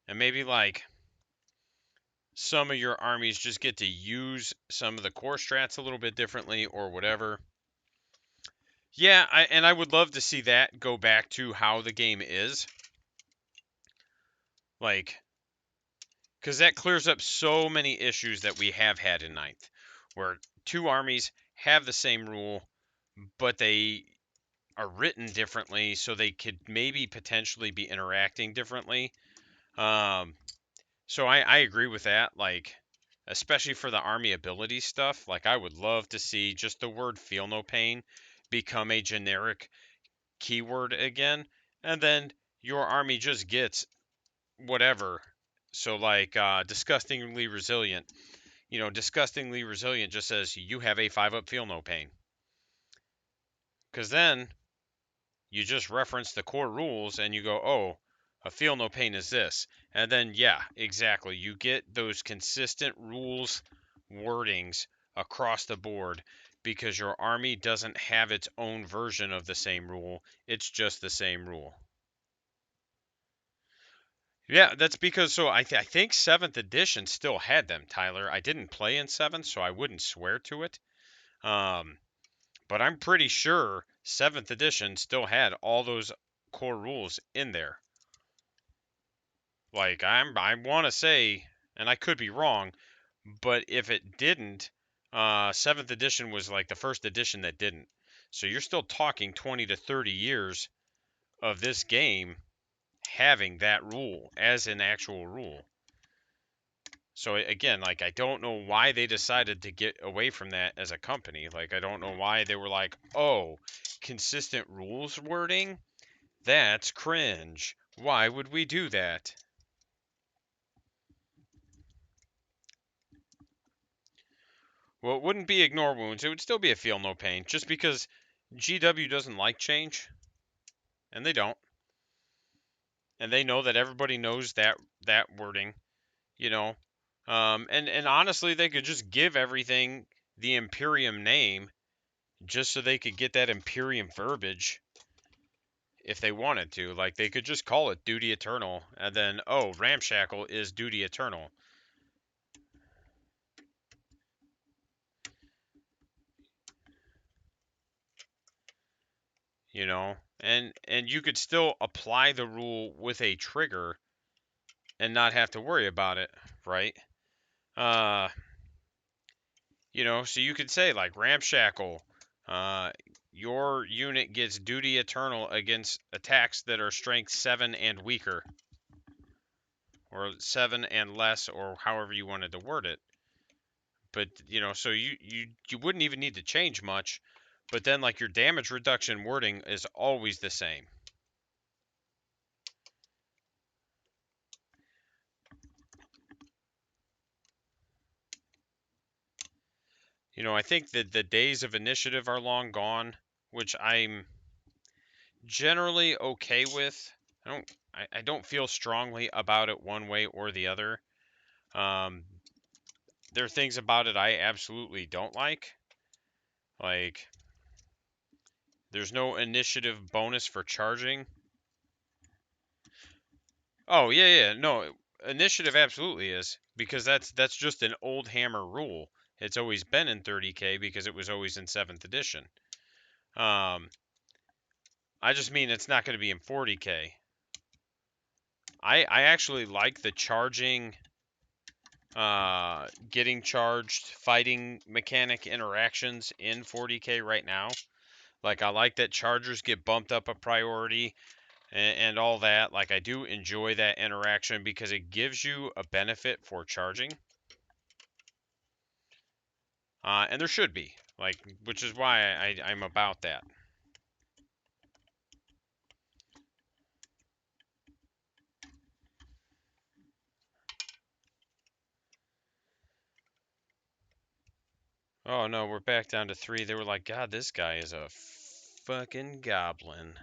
And maybe, like, some of your armies just get to use some of the core strats a little bit differently or whatever. Yeah, I would love to see that go back to how the game is. Like, because that clears up so many issues that we have had in ninth, where two armies have the same rule, but they are written differently, so they could maybe potentially be interacting differently. So I agree with that. Like, especially for the army ability stuff, like I would love to see just the word "feel no pain" become a generic keyword again, and then your army just gets whatever. So like disgustingly resilient. You know, disgustingly resilient just says you have a 5-up feel no pain. Because then you just reference the core rules and you go, oh, a feel no pain is this. And then, yeah, exactly. You get those consistent rules wordings across the board because your army doesn't have its own version of the same rule. It's just the same rule. Yeah, that's because I think 7th edition still had them, Tyler. I didn't play in 7th, so I wouldn't swear to it. Um, but I'm pretty sure 7th edition still had all those core rules in there. Like I want to say, and I could be wrong, but if it didn't, 7th edition was like the first edition that didn't. So you're still talking 20 to 30 years of this game having that rule as an actual rule. So again, like I don't know why they decided to get away from that as a company. Like I don't know why they were like, "Oh, consistent rules wording? That's cringe. Why would we do that?" Well, it wouldn't be ignore wounds. It would still be a feel no pain just because GW doesn't like change and they don't. And they know that everybody knows that wording, you know. And honestly, they could just give everything the Imperium name just so they could get that Imperium verbiage if they wanted to. Like they could just call it Duty Eternal, and then oh, Ramshackle is Duty Eternal. You know, and you could still apply the rule with a trigger and not have to worry about it, right? Uh, you know, so you could say like Ramshackle, uh, your unit gets Duty Eternal against attacks that are Strength 7 and weaker, or 7 and less, or however you wanted to word it. But you know, so you wouldn't even need to change much, but then like your damage reduction wording is always the same. You know, I think that the days of initiative are long gone, which I'm generally okay with. I don't feel strongly about it one way or the other. Um, there are things about it I absolutely don't like. Like, there's no initiative bonus for charging. Oh, yeah, no, initiative absolutely is, because that's just an old hammer rule. It's always been in 30K because it was always in 7th edition. I just mean it's not going to be in 40K. I actually like the charging, getting charged, fighting mechanic interactions in 40K right now. Like, I like that chargers get bumped up a priority and all that. Like, I do enjoy that interaction because it gives you a benefit for charging. And there should be, like, which is why I'm about that. Oh no, we're back down to 3. They were like, God, this guy is a fucking goblin.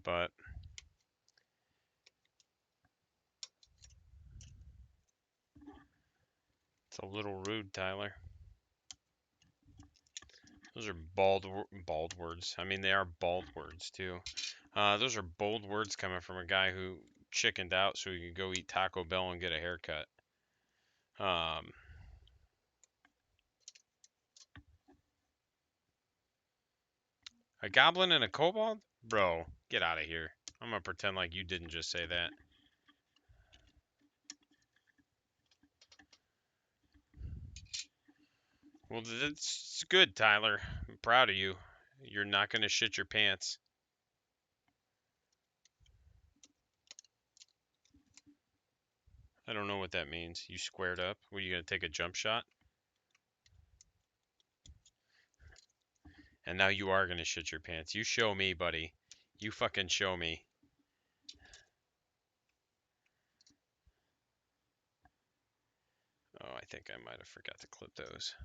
But it's a little rude, Tyler. Those are bald words. I mean, they are bald words too. Those are bold words coming from a guy who chickened out so he could go eat Taco Bell and get a haircut. A goblin and a kobold? Bro, get out of here. I'm gonna pretend like you didn't just say that. Well, that's good, Tyler. I'm proud of you. You're not gonna shit your pants. I don't know what that means. You squared up? Were you gonna take a jump shot? And now you are gonna shit your pants. You show me, buddy. You fucking show me. Oh, I think I might have forgot to clip those.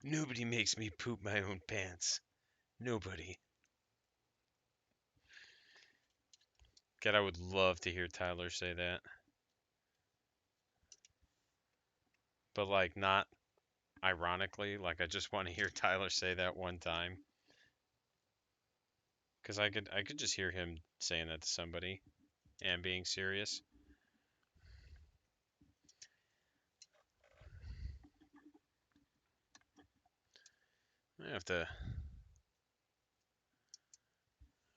Nobody makes me poop my own pants. Nobody. God, I would love to hear Tyler say that. But like not ironically, like I just want to hear Tyler say that one time. Cuz I could just hear him saying that to somebody and being serious. I have to.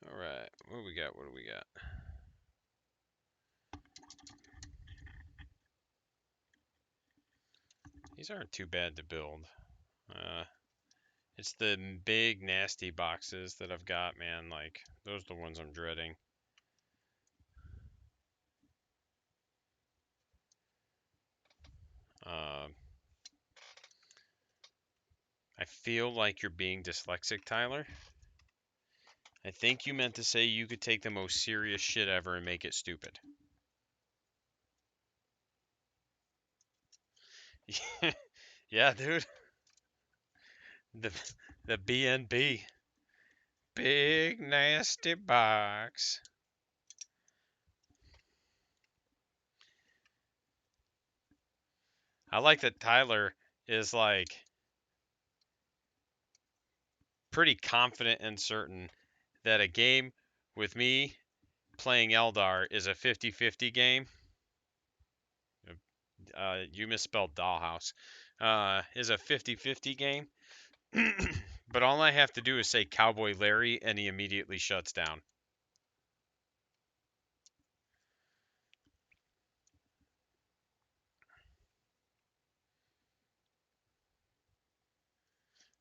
All right. What do we got? What do we got? These aren't too bad to build. It's the big nasty boxes that I've got, man. Like, those are the ones I'm dreading. I feel like you're being dyslexic, Tyler. I think you meant to say you could take the most serious shit ever and make it stupid. Yeah, dude. The the BNB. Big nasty box. I like that Tyler is like pretty confident and certain that a game with me playing Eldar is a 50-50 game. You misspelled dollhouse. Is a 50-50 game. But all I have to do is say Cowboy Larry and he immediately shuts down.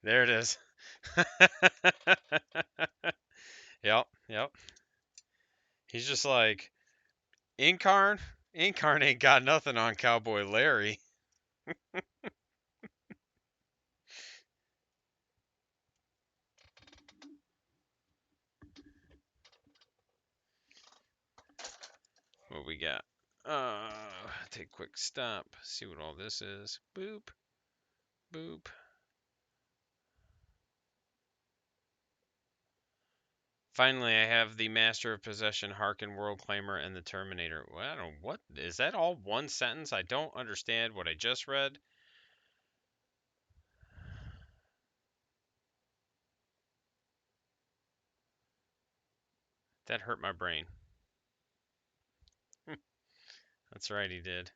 There it is. Yep. He's just like, Incarn? Incarn ain't got nothing on Cowboy Larry. What we got? Take a quick stop. See what all this is. Boop. Boop. Finally, I have the Master of Possession, Harken, World Claimer, and the Terminator. Well, I don't know. What? Is that all one sentence? I don't understand what I just read. That hurt my brain. That's right, he did.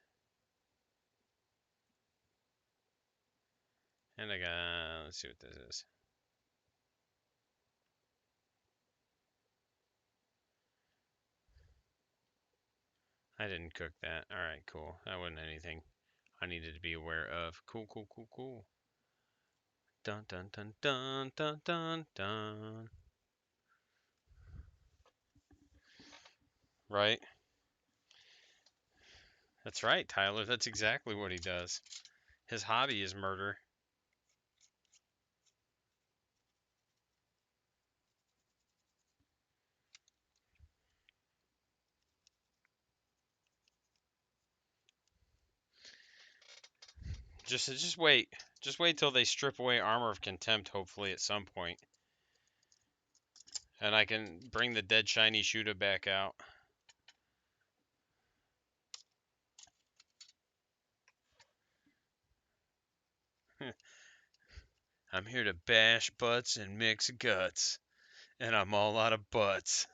And I got, let's see what this is. I didn't cook that. Alright, cool. That wasn't anything I needed to be aware of. Cool, cool, cool, cool. Dun, dun, dun, dun, dun, dun, dun. Right? That's right, Tyler. That's exactly what he does. His hobby is murder. Just wait. Just wait till they strip away Armor of Contempt, hopefully, at some point. And I can bring the dead shiny Shuda back out. I'm here to bash butts and mix guts. And I'm all out of butts.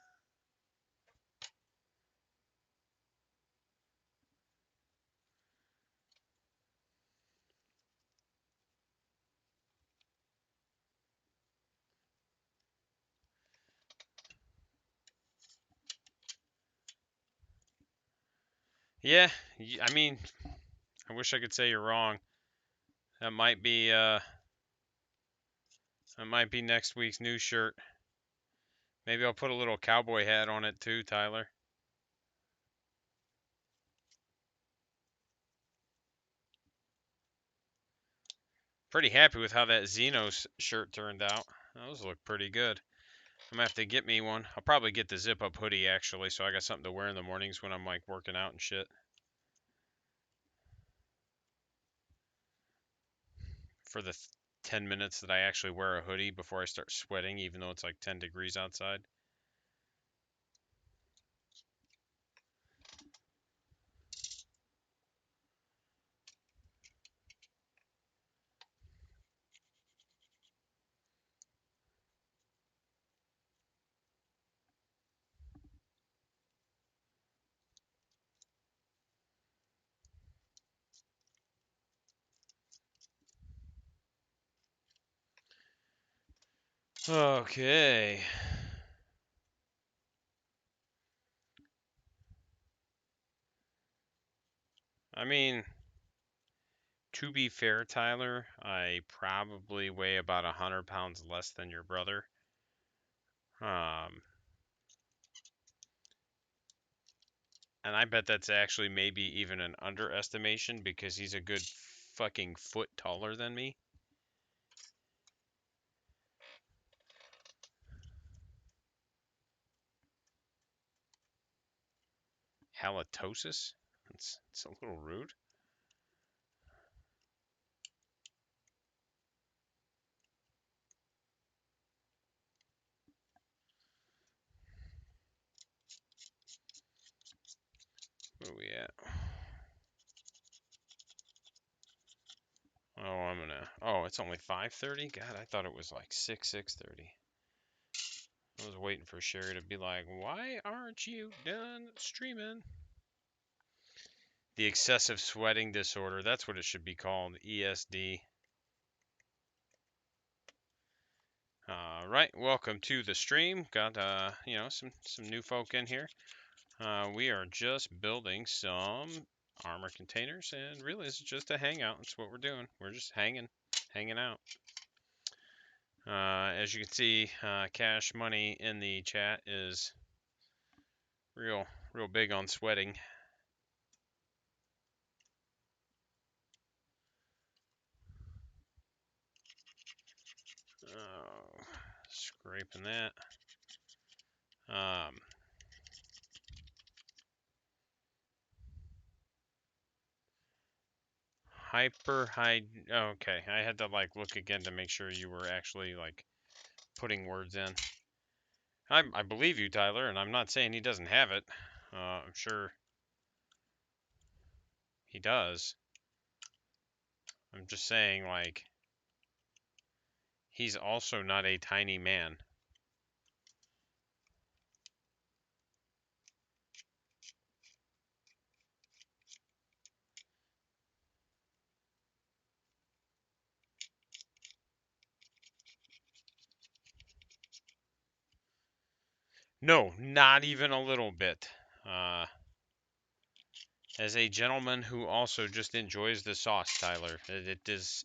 Yeah, I mean, I wish I could say you're wrong. That might be next week's new shirt. Maybe I'll put a little cowboy hat on it too, Tyler. Pretty happy with how that Xenos shirt turned out. Those look pretty good. I'm gonna have to get me one. I'll probably get the zip up hoodie actually, so I got something to wear in the mornings when I'm like working out and shit. For the 10 minutes that I actually wear a hoodie before I start sweating, even though it's like 10 degrees outside. Okay. I mean, to be fair, Tyler, I probably weigh about 100 pounds less than your brother. And I bet that's actually maybe even an underestimation because he's a good fucking foot taller than me. Halitosis? It's a little rude. Where we at? Oh, it's only 5:30? God, I thought it was like 6:30. I was waiting for Sherry to be like, "Why aren't you done streaming?" The excessive sweating disorder. That's what it should be called. ESD. Right. Welcome to the stream. Got some new folk in here. We are just building some armor containers, and really, it's just a hangout. That's what we're doing. We're just hanging out. As you can see, Cash Money in the chat is real big on sweating. Scraping that. Hyper high. Okay, I had to like look again to make sure you were actually like putting words in. I believe you, Tyler, and I'm not saying he doesn't have it. I'm sure he does. I'm just saying, like, he's also not a tiny man. No, not even a little bit. Uh, as a gentleman who also just enjoys the sauce, Tyler, it does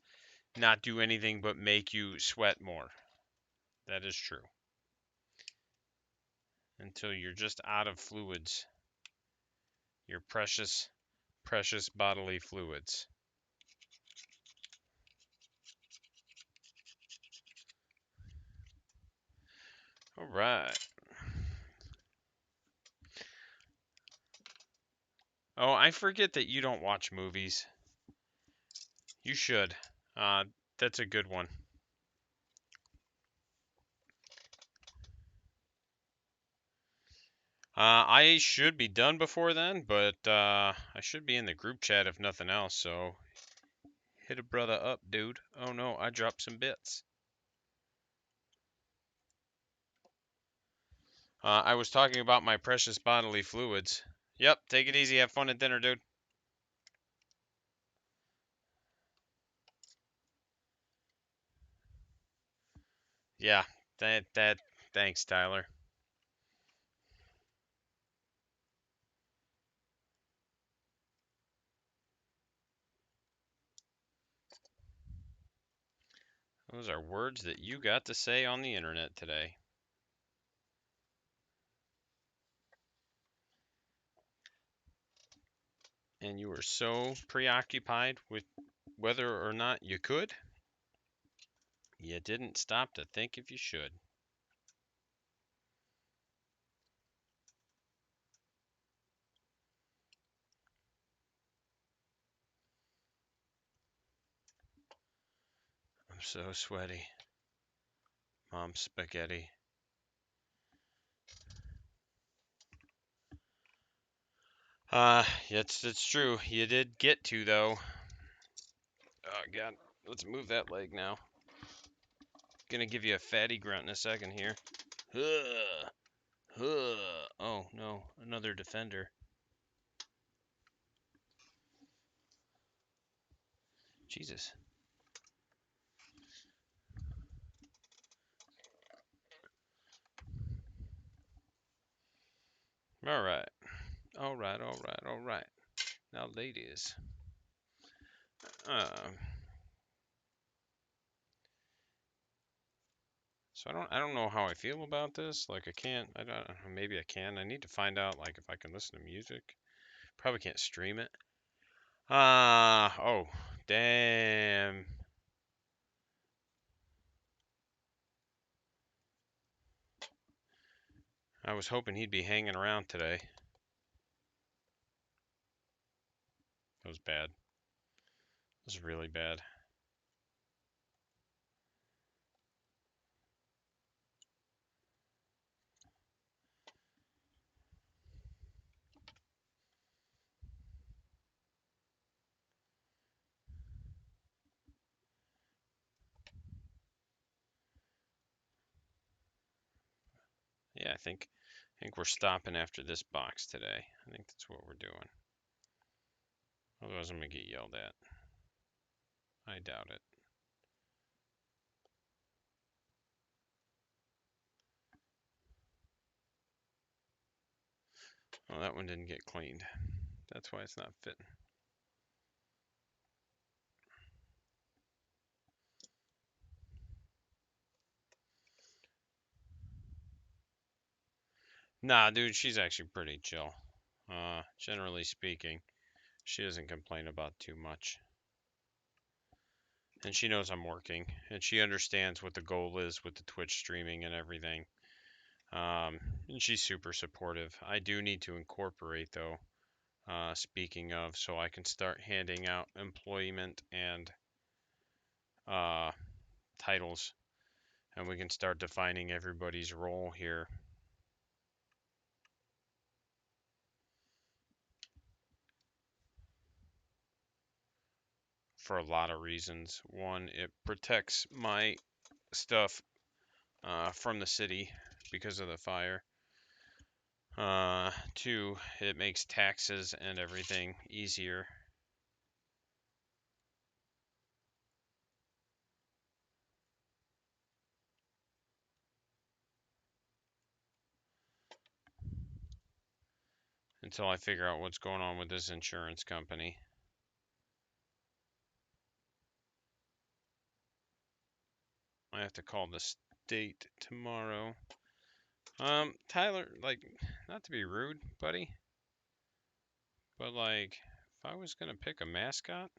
not do anything but make you sweat more. That is true. Until you're just out of fluids, your precious, precious bodily fluids. All right. Oh, I forget that you don't watch movies. You should. Uh, that's a good one. I should be done before then, but I should be in the group chat if nothing else, so hit a brother up, dude. Oh no, I dropped some bits. I was talking about my precious bodily fluids. Yep, take it easy, have fun at dinner, dude. Yeah, thanks, Tyler. Those are words that you got to say on the internet today. And you were so preoccupied with whether or not you could, you didn't stop to think if you should. I'm so sweaty. Mom spaghetti. It's true. You did get to though. Oh God, let's move that leg now. Gonna give you a fatty grunt in a second here. Huh, huh. Oh no, another defender. Jesus. All right, all right, all right, all right. Now, ladies. Uh, so I don't know how I feel about this. Like I can't. I don't. Maybe I can. I need to find out like if I can listen to music. Probably can't stream it. Oh, damn. I was hoping he'd be hanging around today. It was bad. It was really bad. Yeah, I think we're stopping after this box today. I think that's what we're doing. Otherwise, I'm gonna get yelled at. I doubt it. Well, that one didn't get cleaned. That's why it's not fitting. Nah, dude, she's actually pretty chill. Generally speaking, she doesn't complain about too much. And she knows I'm working, and she understands what the goal is with the Twitch streaming and everything. And she's super supportive. I do need to incorporate, though, speaking of, so I can start handing out employment and uh, titles, and we can start defining everybody's role here. For a lot of reasons. One, it protects my stuff from the city because of the fire. Two, it makes taxes and everything easier. Until I figure out what's going on with this insurance company. I have to call the state tomorrow. Tyler, like, not to be rude, buddy, but like, if I was gonna pick a mascot,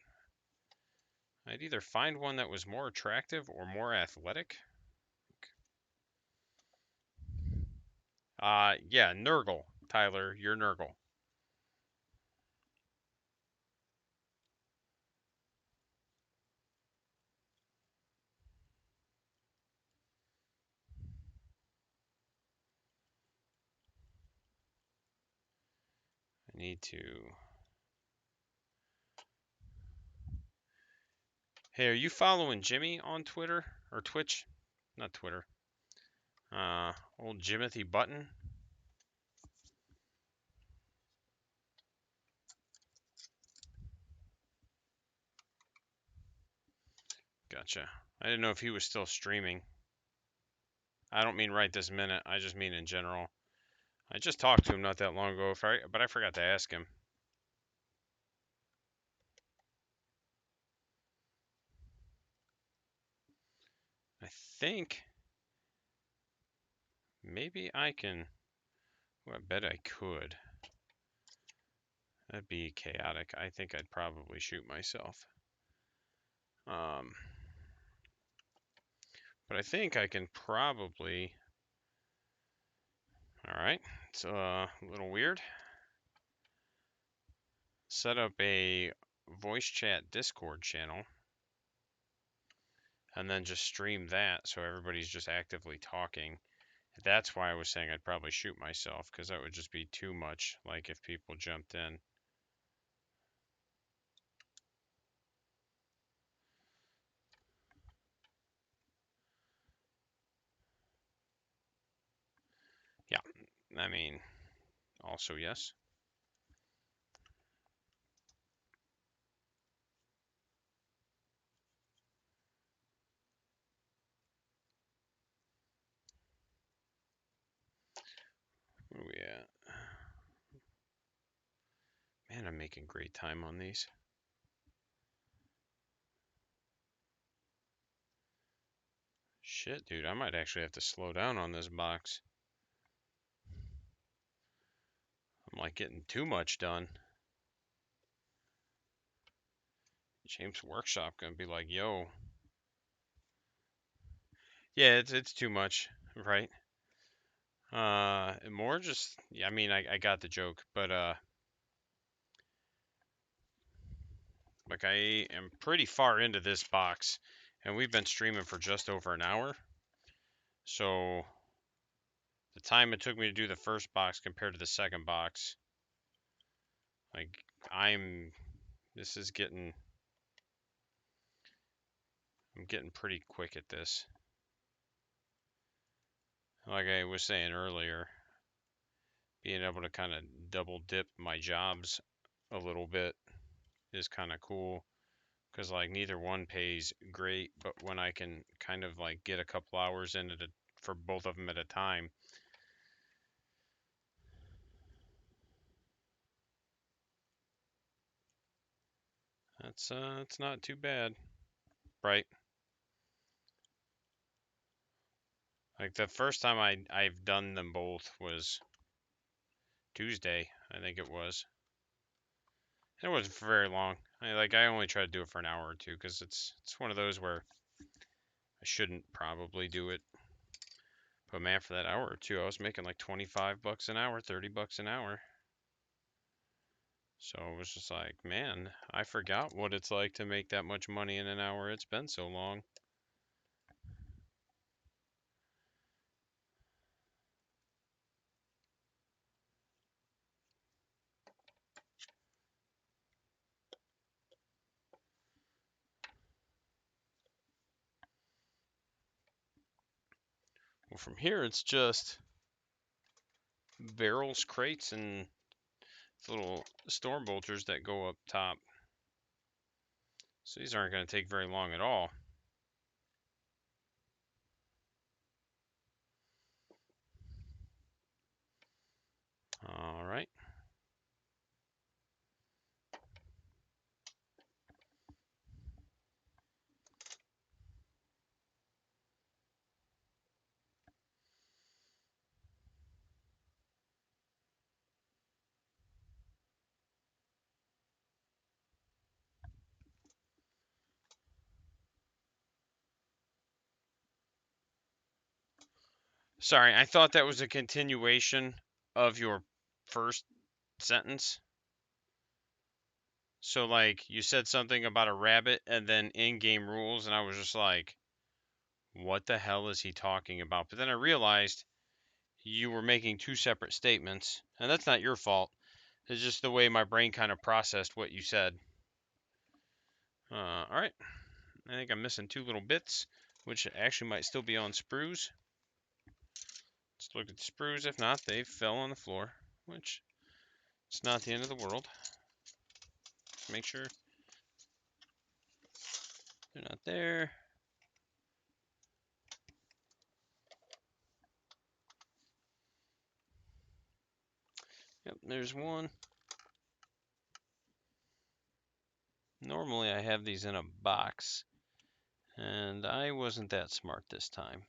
I'd either find one that was more attractive or more athletic. Yeah, Nurgle. Tyler, you're Nurgle. I need to. Hey, are you following Jimmy on Twitter or Twitch? Not Twitter. Old Jimothy Button. Gotcha. I didn't know if he was still streaming. I don't mean right this minute. I just mean in general. I just talked to him not that long ago, but I forgot to ask him. I think maybe I can. Well, I bet I could. That'd be chaotic. I think I'd probably shoot myself. But I think I can probably. All right, it's a little weird. Set up a voice chat Discord channel and then just stream that so everybody's just actively talking. That's why I was saying I'd probably shoot myself, because that would just be too much, like if people jumped in. Yeah, I mean, also yes. Where are we at? Man, I'm making great time on these. Shit, dude, I might actually have to slow down on this box. I'm like getting too much done. James Workshop gonna be like, yo. Yeah, it's too much, right? More just, yeah, I mean, I got the joke, but like I am pretty far into this box, and we've been streaming for just over an hour. So the time it took me to do the first box compared to the second box, like this is I'm getting pretty quick at this. Like I was saying earlier, being able to kind of double dip my jobs a little bit is kind of cool, because like neither one pays great, but when I can kind of like get a couple hours in for both of them at a time. It's not too bad, right? Like the first time I've done them both was Tuesday, I think it was. And it wasn't for very long. I only tried to do it for an hour or two, because it's one of those where I shouldn't probably do it. But man, for that hour or two, I was making like 25 bucks an hour, 30 bucks an hour. So it was just like, man, I forgot what it's like to make that much money in an hour. It's been so long. Well, from here, it's just barrels, crates, and little storm bolters that go up top. So these aren't going to take very long at all. All right. Sorry, I thought that was a continuation of your first sentence. So, like, you said something about a rabbit and then in-game rules, and I was just like, what the hell is he talking about? But then I realized you were making two separate statements, and that's not your fault. It's just the way my brain kind of processed what you said. All right. I think I'm missing two little bits, which actually might still be on sprues. Let's look at the sprues. If not, they fell on the floor, which it's not the end of the world. Just make sure they're not there. Yep, there's one. Normally I have these in a box, and I wasn't that smart this time.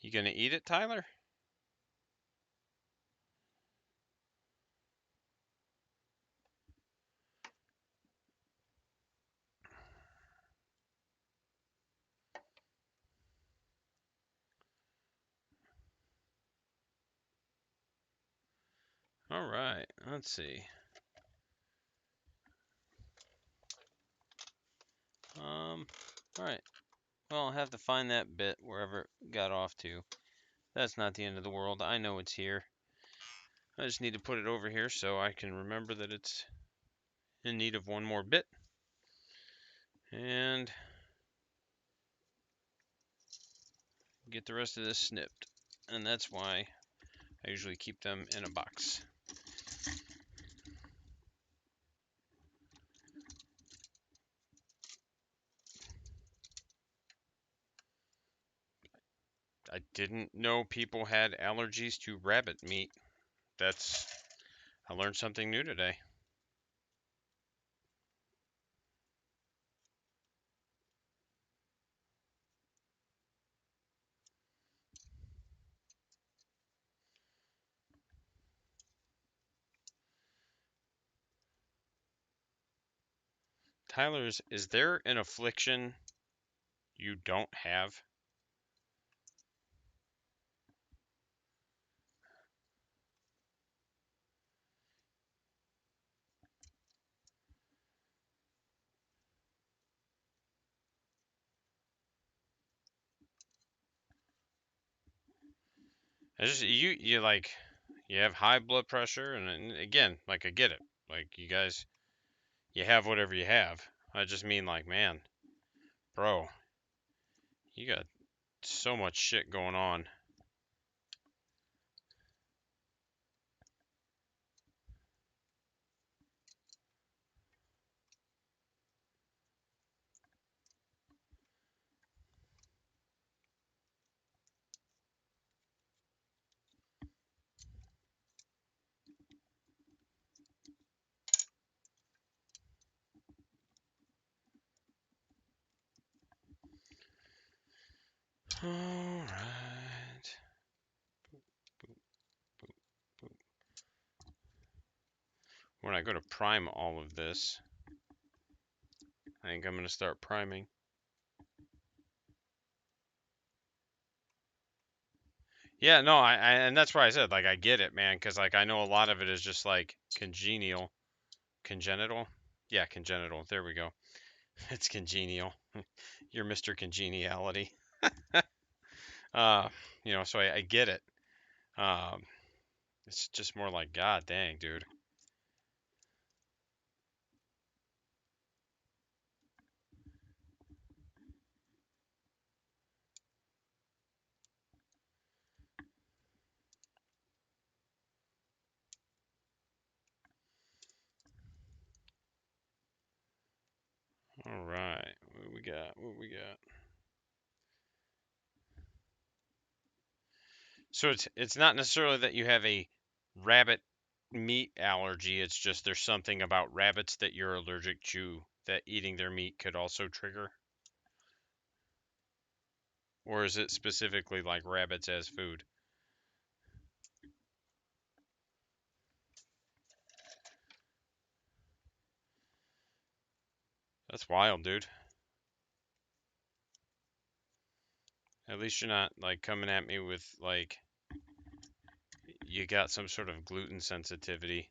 You gonna eat it, Tyler? All right, let's see. All right. Well, I'll have to find that bit wherever it got off to. That's not the end of the world. I know it's here. I just need to put it over here so I can remember that it's in need of one more bit. And get the rest of this snipped. And that's why I usually keep them in a box. I didn't know people had allergies to rabbit meat. I learned something new today. Tyler's, is there an affliction you don't have? It's just you like you have high blood pressure, and again, like I get it. Like you guys, you have whatever you have. I just mean like, man, bro, you got so much shit going on. All right. When I go to prime all of this, I think I'm going to start priming. Yeah, no, and that's why I said like I get it, man, because like I know a lot of it is just like congenital. Yeah, congenital. There we go. It's congenial. You're Mr. Congeniality. Uh, so I get it. Um, it's just more like God dang, dude. All right, what we got? What we got? So it's not necessarily that you have a rabbit meat allergy. It's just there's something about rabbits that you're allergic to that eating their meat could also trigger. Or is it specifically like rabbits as food? That's wild, dude. At least you're not like coming at me with like you got some sort of gluten sensitivity,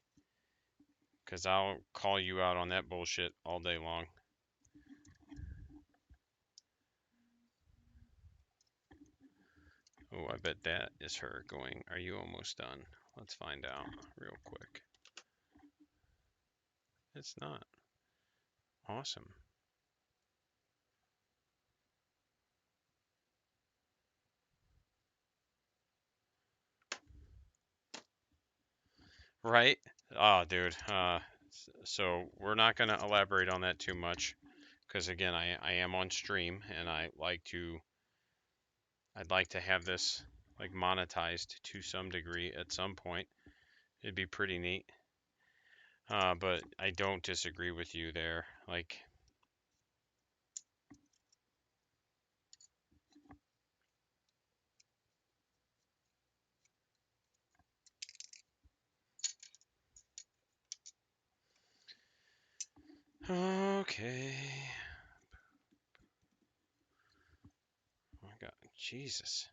because I'll call you out on that bullshit all day long. Oh, I bet that is her going, "Are you almost done?" Let's find out real quick. It's not. Awesome. Right? Oh, dude. So we're not going to elaborate on that too much because again, I am on stream and I'd like to have this like monetized to some degree at some point. It'd be pretty neat. But I don't disagree with you there. Like, okay. Oh my God, Jesus.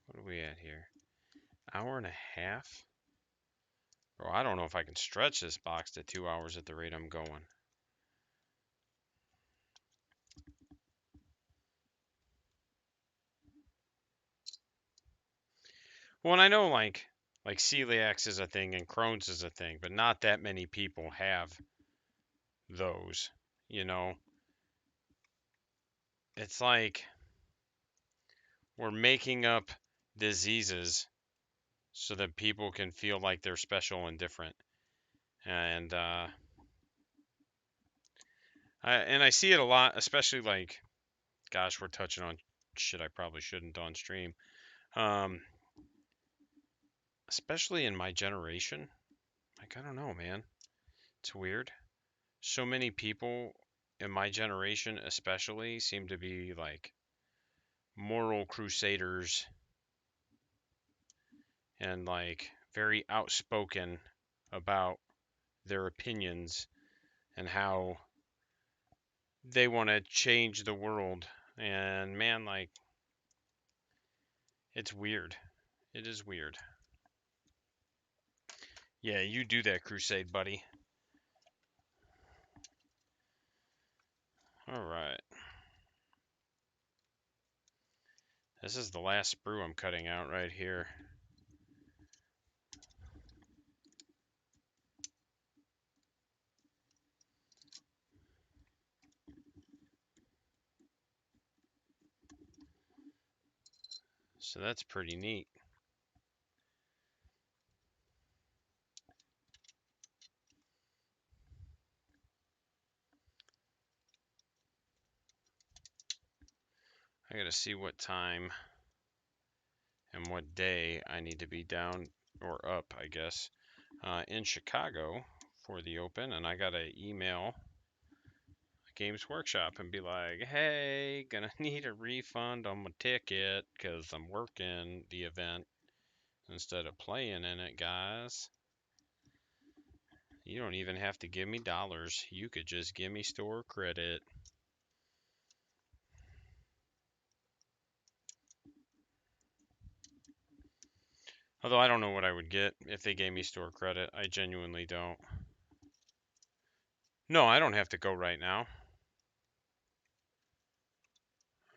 What are we at here? Hour and a half? Bro, I don't know if I can stretch this box to 2 hours at the rate I'm going. Well, and I know like celiac is a thing and Crohn's is a thing, but not that many people have those. You know, it's like we're making up diseases so that people can feel like they're special and different. And I see it a lot, especially like, gosh, we're touching on shit I probably shouldn't on stream. Um, especially in my generation. Like, I don't know, man. It's weird. So many people in my generation, especially, seem to be like moral crusaders and like very outspoken about their opinions and how they want to change the world. And man, like, it's weird. It is weird. Yeah, you do that crusade, buddy. All right. This is the last sprue I'm cutting out right here. So that's pretty neat. I gotta see what time and what day I need to be down or up, I guess, in Chicago for the Open. And I gotta email Games Workshop and be like, hey, gonna need a refund on my ticket because I'm working the event instead of playing in it, guys. You don't even have to give me dollars. You could just give me store credit. Although I don't know what I would get if they gave me store credit. I genuinely don't. No, I don't have to go right now.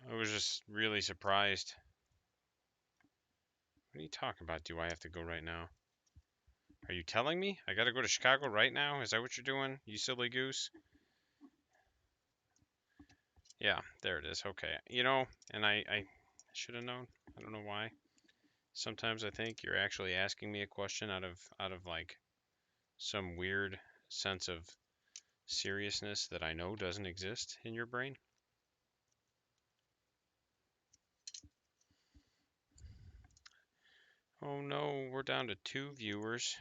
I was just really surprised. What are you talking about? Do I have to go right now? Are you telling me I gotta go to Chicago right now? Is that what you're doing, you silly goose? Yeah, there it is. Okay. You know, and I should have known. I don't know why. Sometimes I think you're actually asking me a question out of like some weird sense of seriousness that I know doesn't exist in your brain. Oh no, we're down to 2 viewers.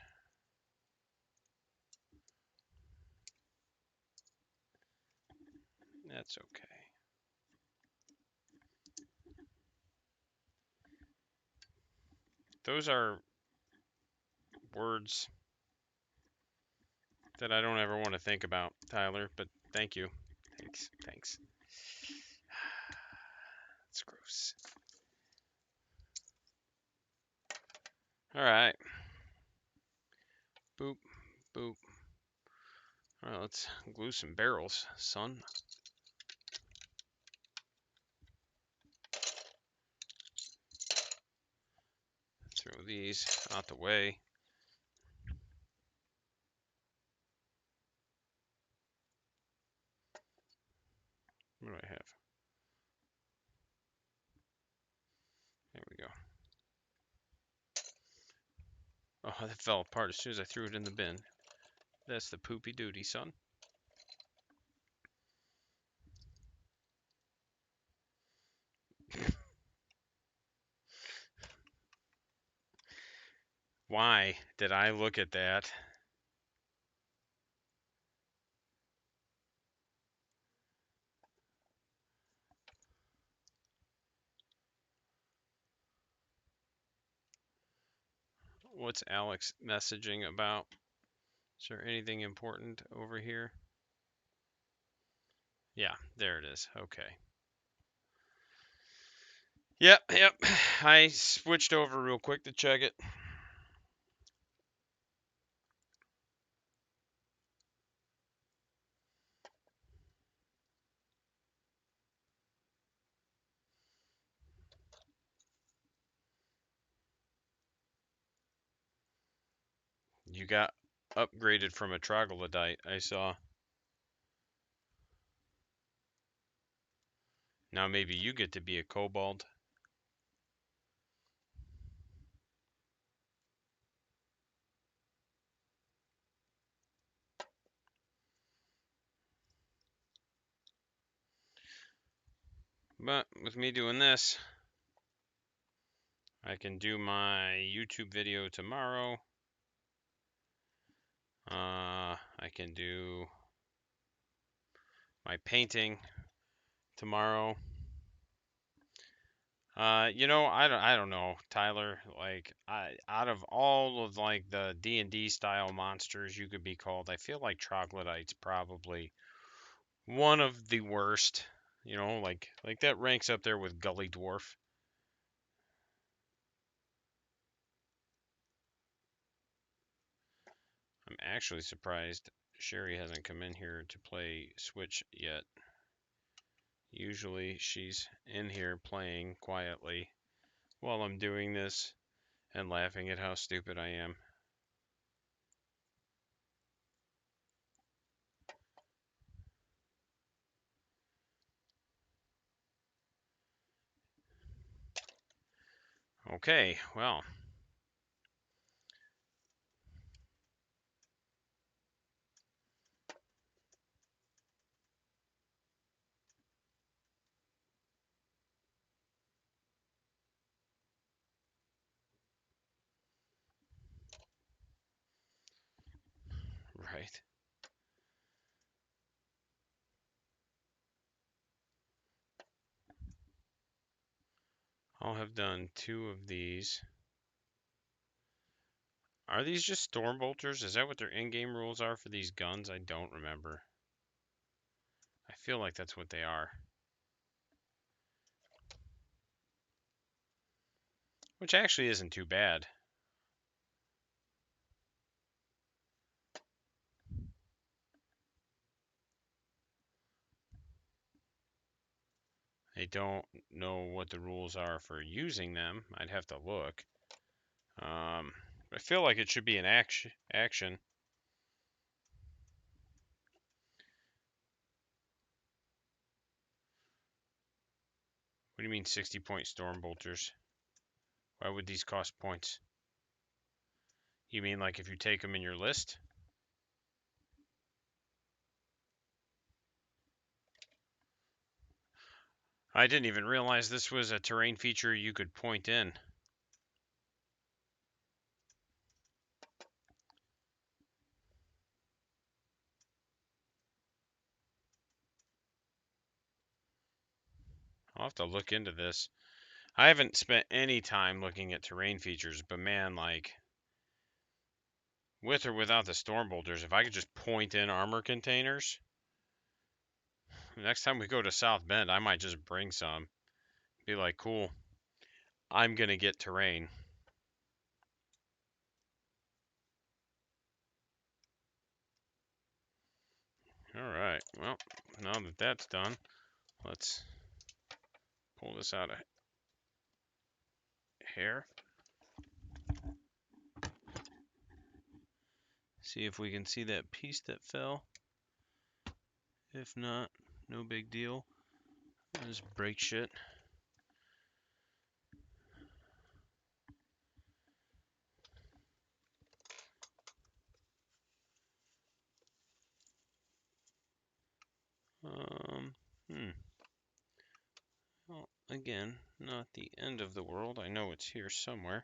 That's okay. Those are words that I don't ever want to think about, Tyler, but thank you. Thanks. That's gross. All right. Boop, boop. All right, let's glue some barrels, son. Throw these out the way. What do I have? There we go. Oh, that fell apart as soon as I threw it in the bin. That's the poopy duty, son. Why did I look at that? What's Alex messaging about? Is there anything important over here? Yeah, there it is. Okay. Yep. I switched over real quick to check it. You got upgraded from a troglodyte, I saw. Now maybe you get to be a kobold. But with me doing this, I can do my YouTube video tomorrow. I can do my painting tomorrow. I don't know, Tyler. Like, out of all of like the D&D style monsters you could be called, I feel like troglodyte's probably one of the worst. Like that ranks up there with Gully Dwarf. I'm actually surprised Sherry hasn't come in here to play Switch yet. Usually she's in here playing quietly while I'm doing this and laughing at how stupid I am. Okay, well. Right. I'll have done 2 of these. Are these just storm bolters? Is that what their in-game rules are for these guns? I don't remember. I feel like that's what they are. Which actually isn't too bad. I don't know what the rules are for using them. I'd have to look. I feel like it should be an action. What do you mean 60-point storm bolters? Why would these cost points? You mean like if you take them in your list? I didn't even realize this was a terrain feature you could point in. I'll have to look into this. I haven't spent any time looking at terrain features, but man, like, with or without the storm bolters, if I could just point in armor containers, next time we go to South Bend, I might just bring some. Be like, cool, I'm gonna get terrain. Alright, well, now that that's done, let's pull this out of here. See if we can see that piece that fell. If not, no big deal. Just break shit. Well, again, not the end of the world. I know it's here somewhere.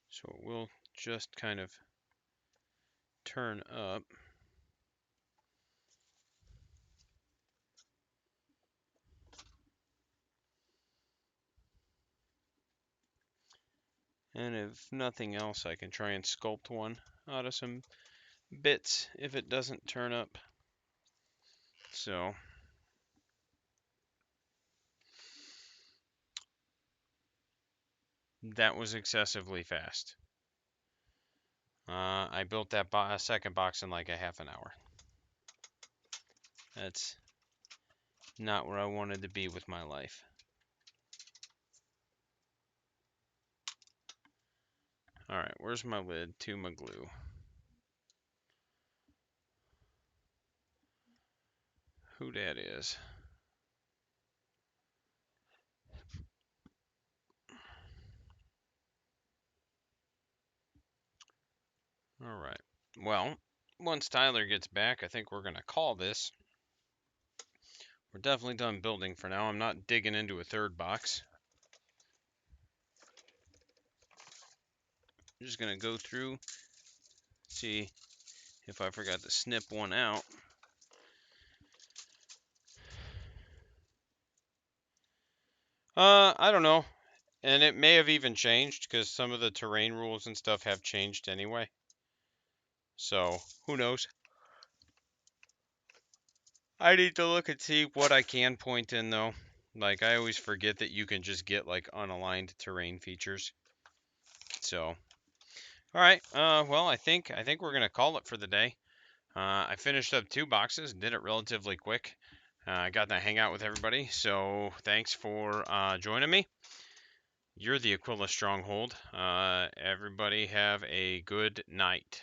So it will just kind of turn up. And if nothing else, I can try and sculpt one out of some bits if it doesn't turn up. So that was excessively fast. I built that second box in like a half an hour. That's not where I wanted to be with my life. Alright, where's my lid to my glue? Who that is? Alright. Well, once Tyler gets back, I think we're going to call this. We're definitely done building for now. I'm not digging into a third box. I'm just going to go through, see if I forgot to snip one out. I don't know. And it may have even changed because some of the terrain rules and stuff have changed anyway. So, who knows? I need to look and see what I can point in though. Like, I always forget that you can just get like unaligned terrain features. So, all right. Well, I think we're gonna call it for the day. I finished up 2 boxes, did it relatively quick. I got to hang out with everybody, so thanks for joining me. You're the Aquila Stronghold. Everybody have a good night.